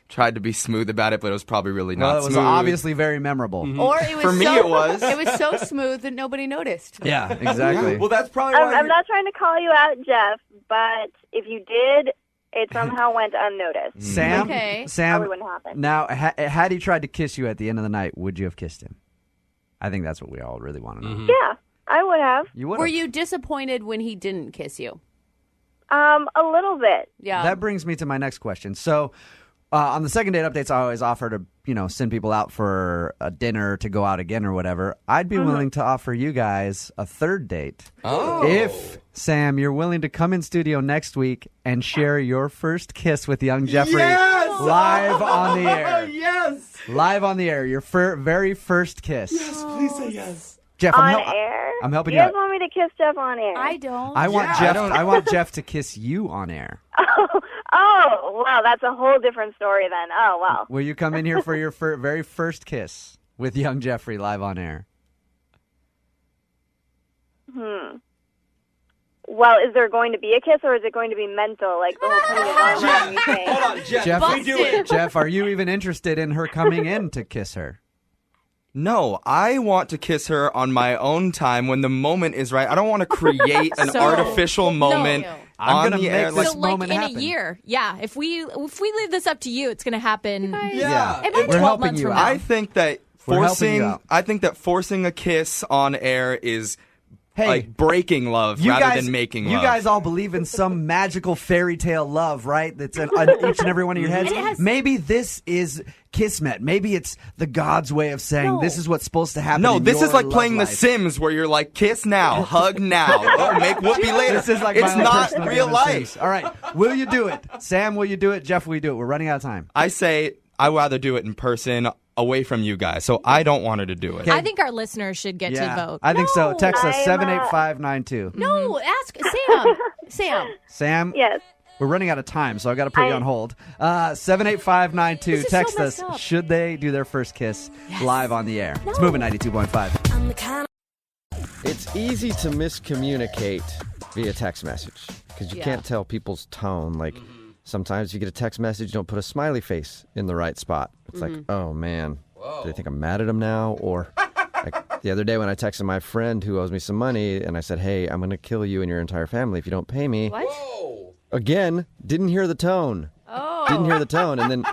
tried to be smooth about it, but it was probably really not Well, it was smooth. obviously very memorable. Or it was For me, so, it was. It was so smooth that nobody noticed. Yeah, exactly. Well, that's probably why. I'm not trying to call you out, Jeff, but if you did, it somehow went unnoticed. Sam, Okay. Sam. Probably wouldn't happen. Now, had he tried to kiss you at the end of the night, would you have kissed him? I think that's what we all really want to know. Yeah, I would have. You would. Were you disappointed when he didn't kiss you? A little bit. Yeah. That brings me to my next question. So, on the second date updates, I always offer to, send people out for a dinner to go out again or whatever. I'd be willing to offer you guys a third date. Oh. If, Sam, you're willing to come in studio next week and share your first kiss with young Jeffrey live on the air. Yes. Live on the air. Your very first kiss. Yes, please say yes. Jeff, Air? I'm helping you you guys out. want me to kiss Jeff on air? I don't. I want Jeff to kiss you on air. Oh, wow, that's a whole different story then. Oh, wow. Will you come in here for your very first kiss with young Jeffrey live on air? Well, is there going to be a kiss or is it going to be mental? Like the whole putting his arm around me thing? Hold on, Jeff. Jeff, We do it. Jeff, are you even interested in her coming in to kiss her? No, I want to kiss her on my own time when the moment is right. I don't want to create an artificial moment I'm on gonna the air. make this So, like, moment in happen. a year. Yeah. If we leave this up to you, it's going to happen. Yeah. It might be We're 12 helping months you from out. now. I think that We're helping you out. forcing a kiss on air is Hey, like breaking love you rather guys, than making you love. guys all believe in some magical fairy tale love, right? That's in each and every one of your heads. And it has- Maybe this is Kismet. Maybe it's the God's way of saying this is what's supposed to happen. No, in this your is like love playing life. The Sims where you're like, kiss now, hug now, or make whoopee later. This is like it's my own not personal real game of life. Sims. All right, will you do it? Sam, will you do it? Jeff, will you do it? We're running out of time. I say I'd rather do it in person away from you guys, so I don't want her to do it. I think our listeners should get to vote. I think so. Text us I'm, 78592. No, ask Sam. Sam. Sam? Yes. We're running out of time, so I got to put you on hold. 78592. This is so Text messed us. up. Should they do their first kiss live on the air? It's moving 92.5. It's easy to miscommunicate via text message because you can't tell people's tone. Like sometimes you get a text message, don't put a smiley face in the right spot. It's like, oh man, do they think I'm mad at them now? Or like the other day when I texted my friend who owes me some money and I said, hey, I'm going to kill you and your entire family if you don't pay me. What? Again, didn't hear the tone. Oh. Didn't hear the tone. And then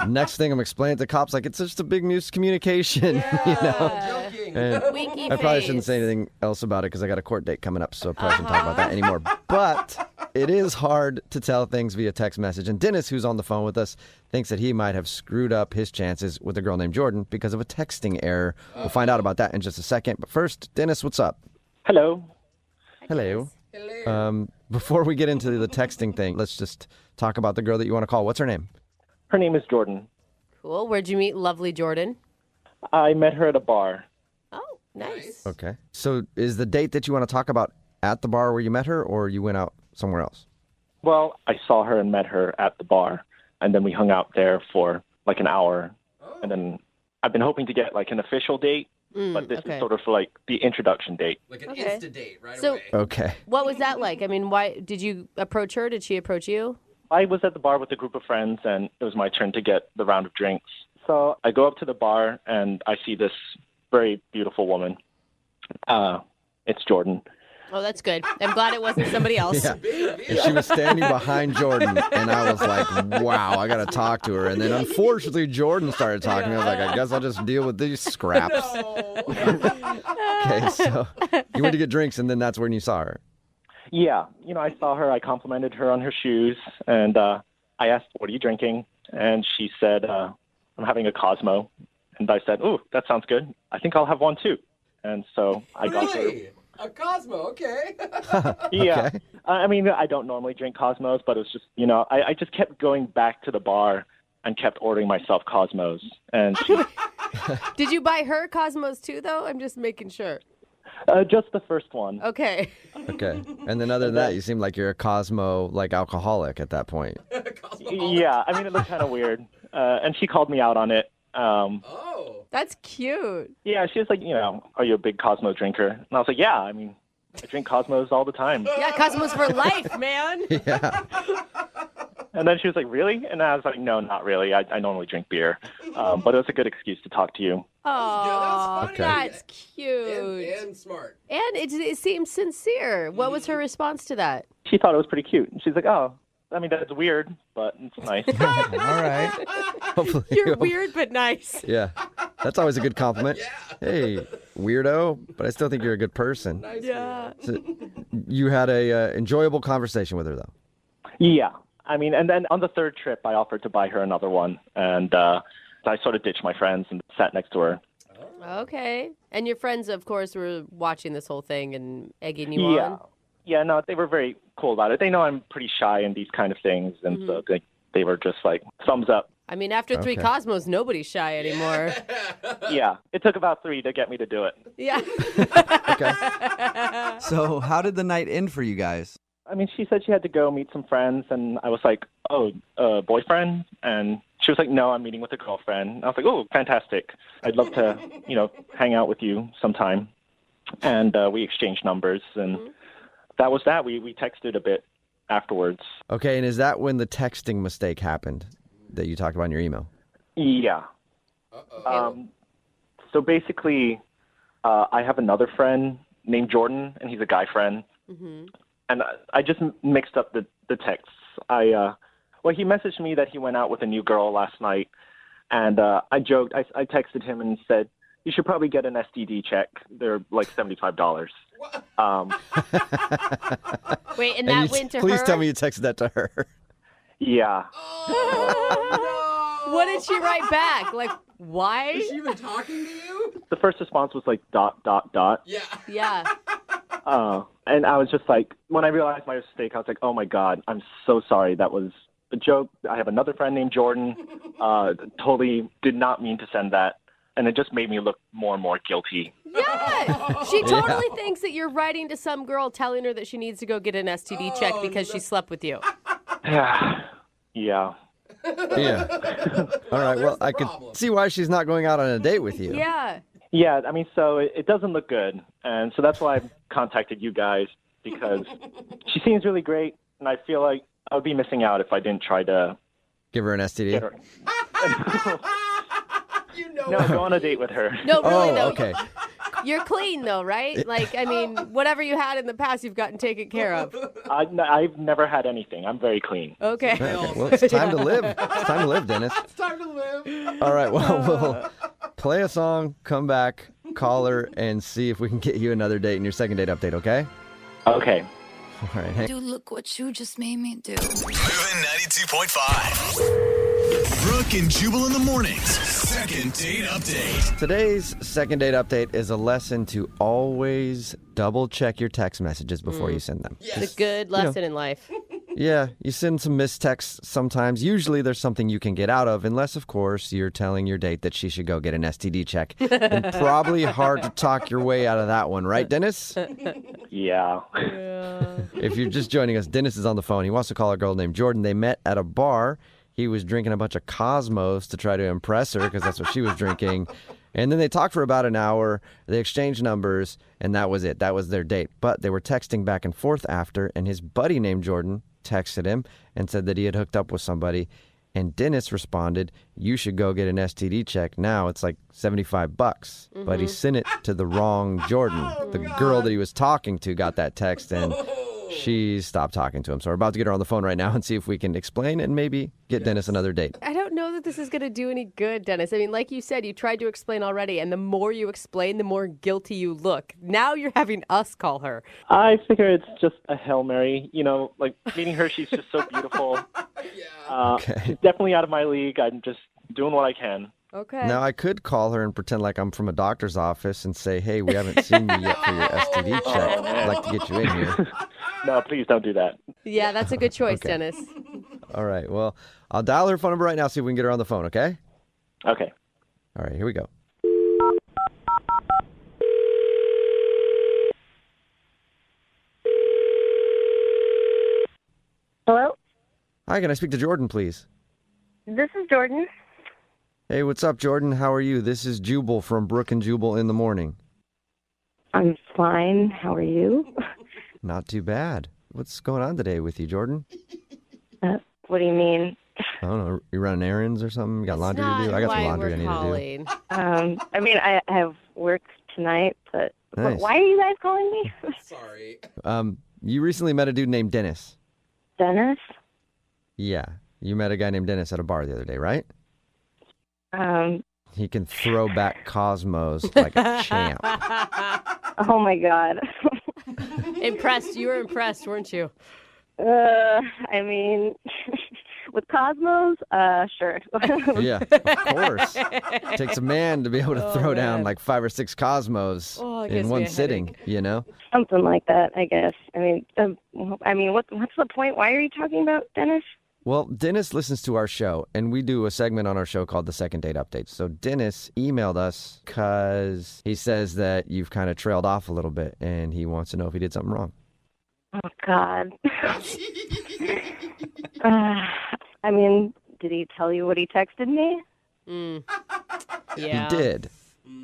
next thing I'm explaining to the cops, like, it's just a big miscommunication, you know? And Winky I probably face. shouldn't say anything else about it because I got a court date coming up, so I probably shouldn't talk about that anymore. But it is hard to tell things via text message. And Dennis, who's on the phone with us, thinks that he might have screwed up his chances with a girl named Jordan because of a texting error. We'll find out about that in just a second. But first, Dennis, what's up? Hello. Hello. Before we get into the texting thing, let's just talk about the girl that you want to call. What's her name? Her name is Jordan. Cool. Where'd you meet lovely Jordan? I met her at a bar. Oh, nice. Okay. So is the date that you want to talk about at the bar where you met her, or you went out somewhere else? Well, I saw her and met her at the bar, and then we hung out there for like an hour. And then I've been hoping to get like an official date, but this is sort of like the introduction date. Like an Insta date right So- away. Okay. What was that like? I mean, why did you approach her? Did she approach you? I was at the bar with a group of friends, and it was my turn to get the round of drinks. So I go up to the bar, and I see this very beautiful woman. It's Jordan. Oh, that's good. I'm glad it wasn't somebody else. Yeah. And she was standing behind Jordan, and I was like, wow, I got to talk to her. And then unfortunately, Jordan started talking. I was like, I guess I'll just deal with these scraps. Okay, so you went to get drinks, and then that's when you saw her. Yeah, I saw her. I complimented her on her shoes, and I asked, "What are you drinking?" And she said, "I'm having a Cosmo." And I said, "Ooh, that sounds good. I think I'll have one too." And so I got her. Really? A Cosmo, okay. Yeah. Okay. I mean, I don't normally drink Cosmos, but it was just, I just kept going back to the bar and kept ordering myself Cosmos. And she, Did you buy her Cosmos too, though? I'm just making sure. just the first one. Okay. Okay. And then other than that, you seem like you're a Cosmo, like, alcoholic at that point. Yeah, I mean, it looked kind of weird. And she called me out on it. Oh. That's cute. Yeah, she was like, are you a big Cosmo drinker? And I was like, yeah, I mean, I drink Cosmos all the time. Yeah, Cosmos for life, man. Yeah. And then she was like, really? And I was like, no, not really. I normally drink beer. But it was a good excuse to talk to you. Oh, Okay. that's cute. And smart. And it seems sincere. What was her response to that? She thought it was pretty cute. And she's like, oh, I mean, that's weird, but it's nice. All right. Hopefully You're weird but nice. Yeah. That's always a good compliment. Hey. weirdo, but I still think you're a good person. Yeah. So you had a enjoyable conversation with her, though. Yeah. I mean, and then on the third trip, I offered to buy her another one. And I sort of ditched my friends and sat next to her. Okay. And your friends, of course, were watching this whole thing and egging you Yeah. on? Yeah, no, they were very cool about it. They know I'm pretty shy in these kind of things. And so they were just like, thumbs up. I mean, after 3 Cosmos, nobody's shy anymore. Yeah. It took about 3 to get me to do it. Yeah. Okay. So how did the night end for you guys? I mean, she said she had to go meet some friends, and I was like, oh, boyfriend? And she was like, no, I'm meeting with a girlfriend. And I was like, oh, fantastic. I'd love to, hang out with you sometime. And we exchanged numbers, and that was that. We texted a bit afterwards. Okay, and is that when the texting mistake happened that you talked about in your email? Yeah. So basically, I have another friend named Jordan, and he's a guy friend. Mm-hmm. And I just mixed up the texts. He messaged me that he went out with a new girl last night, and I joked. I texted him and said, you should probably get an STD check. They're like $75. Wait, and that went to her? Please tell me you texted that to her. Yeah. What did she write back? Like, why? Is she even talking to you? The first response was like ... Yeah. Yeah. And I was just like, when I realized my mistake, I was like, oh my God, I'm so sorry. That was a joke. I have another friend named Jordan. Totally did not mean to send that. And it just made me look more and more guilty. Yeah. She totally thinks that you're writing to some girl telling her that she needs to go get an STD check because she slept with you. Yeah. Yeah. All right. Well, I could see why she's not going out on a date with you. Yeah. Yeah, I mean, so it doesn't look good. And so that's why I contacted you guys, because she seems really great, and I feel like I would be missing out if I didn't try to... Give her an STD? Get her... No, go on a date with her. No, really, though. Okay. You're clean, though, right? Like, I mean, whatever you had in the past, you've gotten taken care of. I've never had anything. I'm very clean. Okay. Well, it's time to live. It's time to live, Dennis. It's time to live. All right, well, we'll play a song, come back, call her, and see if we can get you another date in your second date update, okay? Okay. All right. Dude, look what you just made me do. Moving 92.5. Brooke and Jubal in the mornings. Second date update. Today's second date update is a lesson to always double check your text messages before you send them. It's a good lesson in life. Yeah, you send some missed texts sometimes. Usually there's something you can get out of, unless, of course, you're telling your date that she should go get an STD check. And probably hard to talk your way out of that one, right, Dennis? Yeah. If you're just joining us, Dennis is on the phone. He wants to call a girl named Jordan. They met at a bar. He was drinking a bunch of Cosmos to try to impress her because that's what she was drinking. And then they talked for about an hour. They exchanged numbers, and that was it. That was their date. But they were texting back and forth after, and his buddy named Jordan texted him and said that he had hooked up with somebody. And Dennis responded, you should go get an STD check now. It's like $75. But he sent it to the wrong Jordan. The girl that he was talking to got that text, and she stopped talking to him. So we're about to get her on the phone right now and see if we can explain and maybe get Dennis another date. I don't know that this is going to do any good, Dennis. I mean, like you said, you tried to explain already, and the more you explain, the more guilty you look. Now you're having us call her. I figure it's just a Hail Mary. Like meeting her, she's just so beautiful. She's definitely out of my league. I'm just doing what I can. Okay. Now, I could call her and pretend like I'm from a doctor's office and say, hey, we haven't seen you yet for your STD check. I'd like to get you in here. No, please don't do that. Yeah, that's a good choice, Dennis. All right. Well, I'll dial her phone number right now, see if we can get her on the phone, okay? Okay. All right, here we go. Hello? Hi, can I speak to Jordan, please? This is Jordan. Hey, what's up, Jordan? How are you? This is Jubal from Brooke and Jubal in the morning. I'm fine. How are you? Not too bad. What's going on today with you, Jordan? What do you mean? I don't know. You running errands or something? You got laundry to do? I got some laundry I need to do. I mean, I have work tonight, but Nice. why are you guys calling me? Sorry. You recently met a dude named Dennis. Dennis? Yeah. You met a guy named Dennis at a bar the other day, right? He can throw back Cosmos like a champ. Oh my God. Impressed. You were impressed, weren't you? I mean, with Cosmos, sure. Yeah, of course. It takes a man to be able to throw down like 5 or 6 Cosmos in one sitting, you know? Something like that, I guess. I mean, what's the point? Why are you talking about Dennis? Well, Dennis listens to our show, and we do a segment on our show called the Second Date Update. So Dennis emailed us because he says that you've kind of trailed off a little bit, and he wants to know if he did something wrong. Oh, God. I mean, did he tell you what he texted me? Yeah. He did.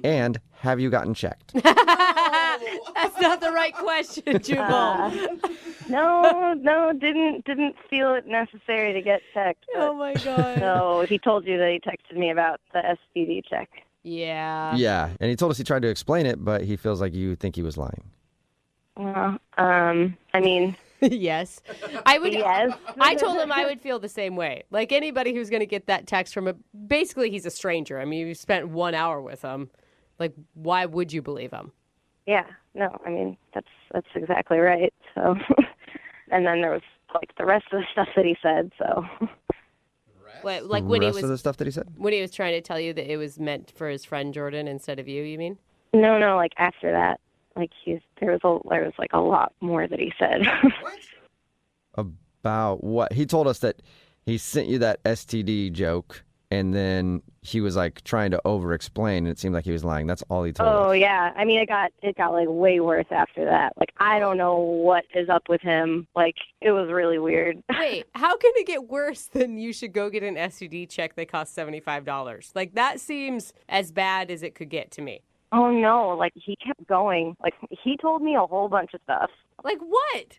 And have you gotten checked? That's not the right question, Jubal. No, didn't feel it necessary to get checked. Oh my God. So he told you that he texted me about the STD check. Yeah. Yeah, and he told us he tried to explain it, but he feels like you think he was lying. I mean... Yes. I would. Yes. I told him I would feel the same way. Like anybody who's going to get that text from basically he's a stranger. I mean, you spent 1 hour with him. Like, why would you believe him? Yeah. No, I mean, that's exactly right. So, and then there was like the rest of the stuff that he said. So, like the when rest he was of the stuff that he said? when he was trying to tell you that it was meant for his friend Jordan instead of you. You mean? No, like after that. Like there was like a lot more that he said. About what? He told us that he sent you that STD joke, and then he was like trying to over-explain, and it seemed like he was lying. That's all he told us. Oh yeah, I mean it got like way worse after that. Like I don't know what is up with him. Like it was really weird. Wait, how can it get worse than you should go get an STD check that costs $75? Like that seems as bad as it could get to me. Oh no, like he kept going. Like he told me a whole bunch of stuff. Like what?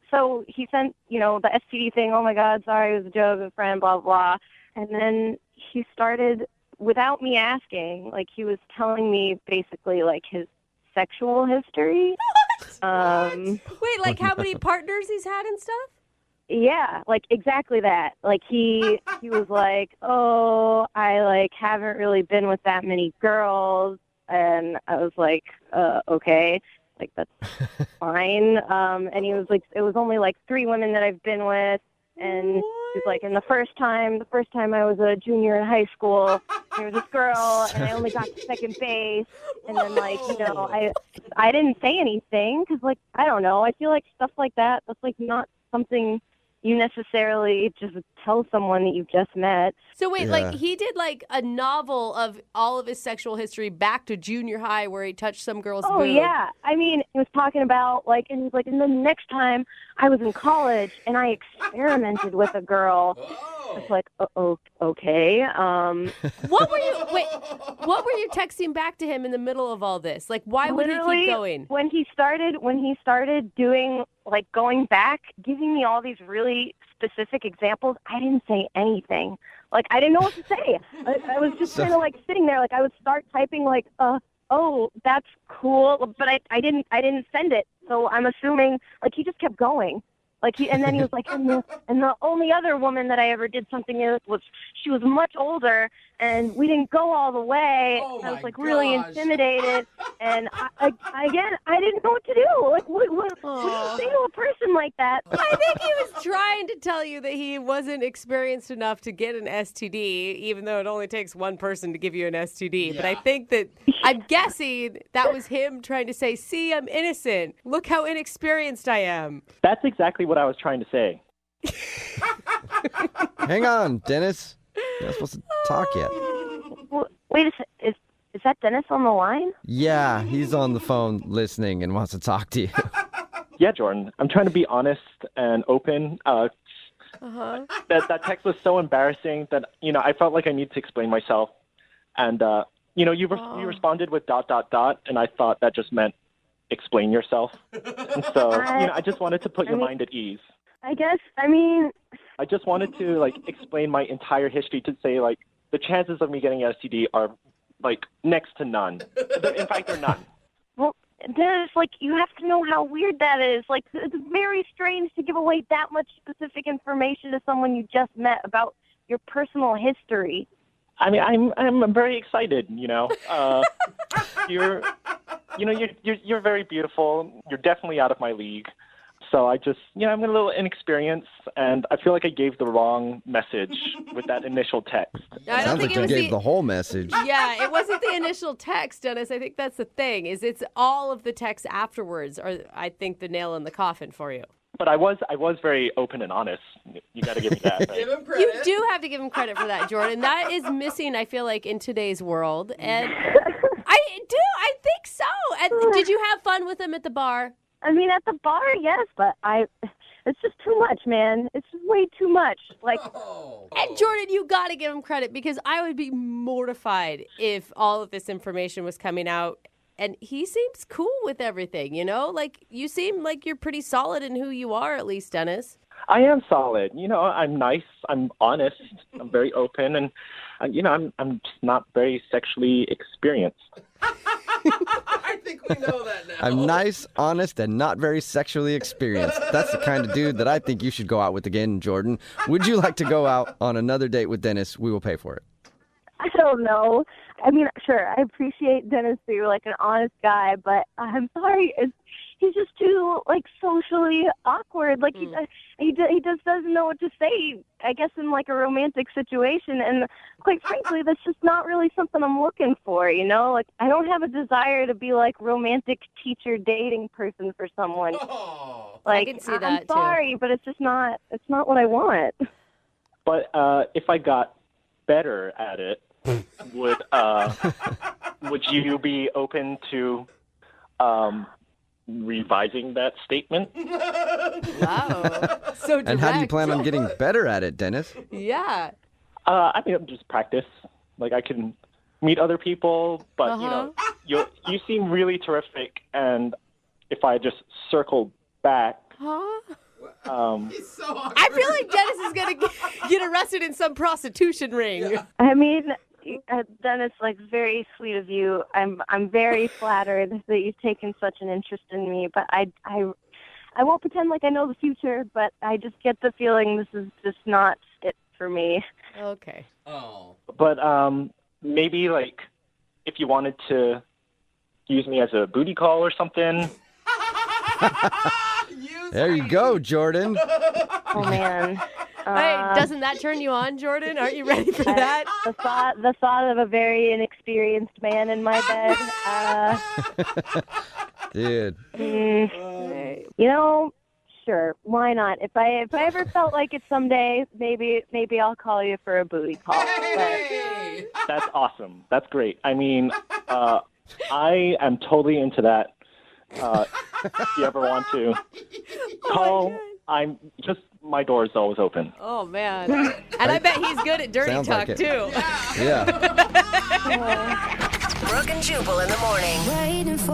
So he sent, the STD thing, oh my God, sorry, it was a joke, a friend, blah, blah. And then he started, without me asking, like he was telling me basically like his sexual history. What? Wait, like how many partners he's had and stuff? Yeah, like exactly that. Like he was like, oh, I like haven't really been with that many girls. And I was like, okay, like that's fine. And he was like, it was only like 3 women that I've been with. And he was like, and the first time I was a junior in high school, there was this girl and I only got to second base. And then like, I didn't say anything because like, I don't know. I feel like stuff like that, that's like not something you necessarily just tell someone that you just met. So wait, like he did like a novel of all of his sexual history back to junior high where he touched some girl's boob. Yeah. I mean, he was talking about like, and he's like, and then the next time I was in college and I experimented with a girl. It's like, okay. What were you texting back to him in the middle of all this? Like, why would he keep going? When he started doing, like, going back, giving me all these really specific examples, I didn't say anything. Like, I didn't know what to say. I was just kind of, like, sitting there. Like, I would start typing, like, oh, that's cool. But I didn't send it. So I'm assuming, like, he just kept going. Like and then he was like, and the only other woman that I ever did something with was she was much older, and we didn't go all the way. I was like really intimidated, and I didn't know what to do. Like, what do you say to a person like that? I think he was trying to tell you that he wasn't experienced enough to get an STD, even though it only takes one person to give you an STD. Yeah. But I think that I'm guessing that was him trying to say, "See, I'm innocent. Look how inexperienced I am." That's exactly what I was trying to say. Hang on, Dennis. You're not supposed to talk yet. Wait a second. Is that Dennis on the line? Yeah, he's on the phone listening and wants to talk to you. Yeah, Jordan. I'm trying to be honest and open. That text was so embarrassing that, I felt like I needed to explain myself. And, you responded with ... and I thought that just meant explain yourself. And so, I just wanted to put your mind at ease. I guess, I just wanted to, explain my entire history to say, the chances of me getting an STD are, next to none. In fact, they're none. Well, Dennis, you have to know how weird that is. It's very strange to give away that much specific information to someone you just met about your personal history. I mean, I'm very excited. You're very beautiful. You're definitely out of my league. So I just, I'm a little inexperienced, and I feel like I gave the wrong message with that initial text. Sounds like you gave the whole message. Yeah, it wasn't the initial text, Dennis. I think that's the thing, is it's all of the texts afterwards are, I think, the nail in the coffin for you. But I was very open and honest. You got to give me that. Right? Give him credit. You do have to give him credit for that, Jordan. That is missing, I feel like, in today's world. And I think so. And did you have fun with him at the bar? I mean, at the bar, yes, but it's just too much, man. It's way too much. And Jordan, you got to give him credit, because I would be mortified if all of this information was coming out. And he seems cool with everything, Like, you seem like you're pretty solid in who you are, at least, Dennis. I am solid. I'm nice. I'm honest. I'm very open, and I'm just not very sexually experienced. I think we know that now. I'm nice, honest, and not very sexually experienced. That's the kind of dude that I think you should go out with again, Jordan. Would you like to go out on another date with Dennis? We will pay for it. I don't know. I mean, sure, I appreciate Dennis being like an honest guy, but I'm sorry, he's just too socially awkward. He just doesn't know what to say, I guess, in a romantic situation. And quite frankly, that's just not really something I'm looking for. I don't have a desire to be romantic teacher dating person for someone. Oh, I can see that I'm sorry, but it's just not. It's not what I want. But if I got better at it, would you be open to revising that statement? Wow. So direct. And how do you plan on getting better at it, Dennis? Yeah. I mean, just practice. I can meet other people, but you seem really terrific. And if I just circle back, he's so awkward. I feel like Dennis is gonna get arrested in some prostitution ring. Yeah. I mean, Dennis, very sweet of you. I'm very flattered that you've taken such an interest in me. But I won't pretend like I know the future. But I just get the feeling this is just not it for me. Okay. Oh. But maybe if you wanted to use me as a booty call or something. There you go, Jordan. Oh man. Hey, doesn't that turn you on, Jordan? Aren't you ready for that? The thought of a very inexperienced man in my bed. Dude. Sure, why not? If I ever felt like it someday, maybe I'll call you for a booty call. Hey! That's awesome. That's great. I mean, I am totally into that. If you ever want to call, my door is always open. Oh man. And I bet he's good at dirty Sounds talk like it. too. Yeah. Brooke and Jubal in the morning. Waiting for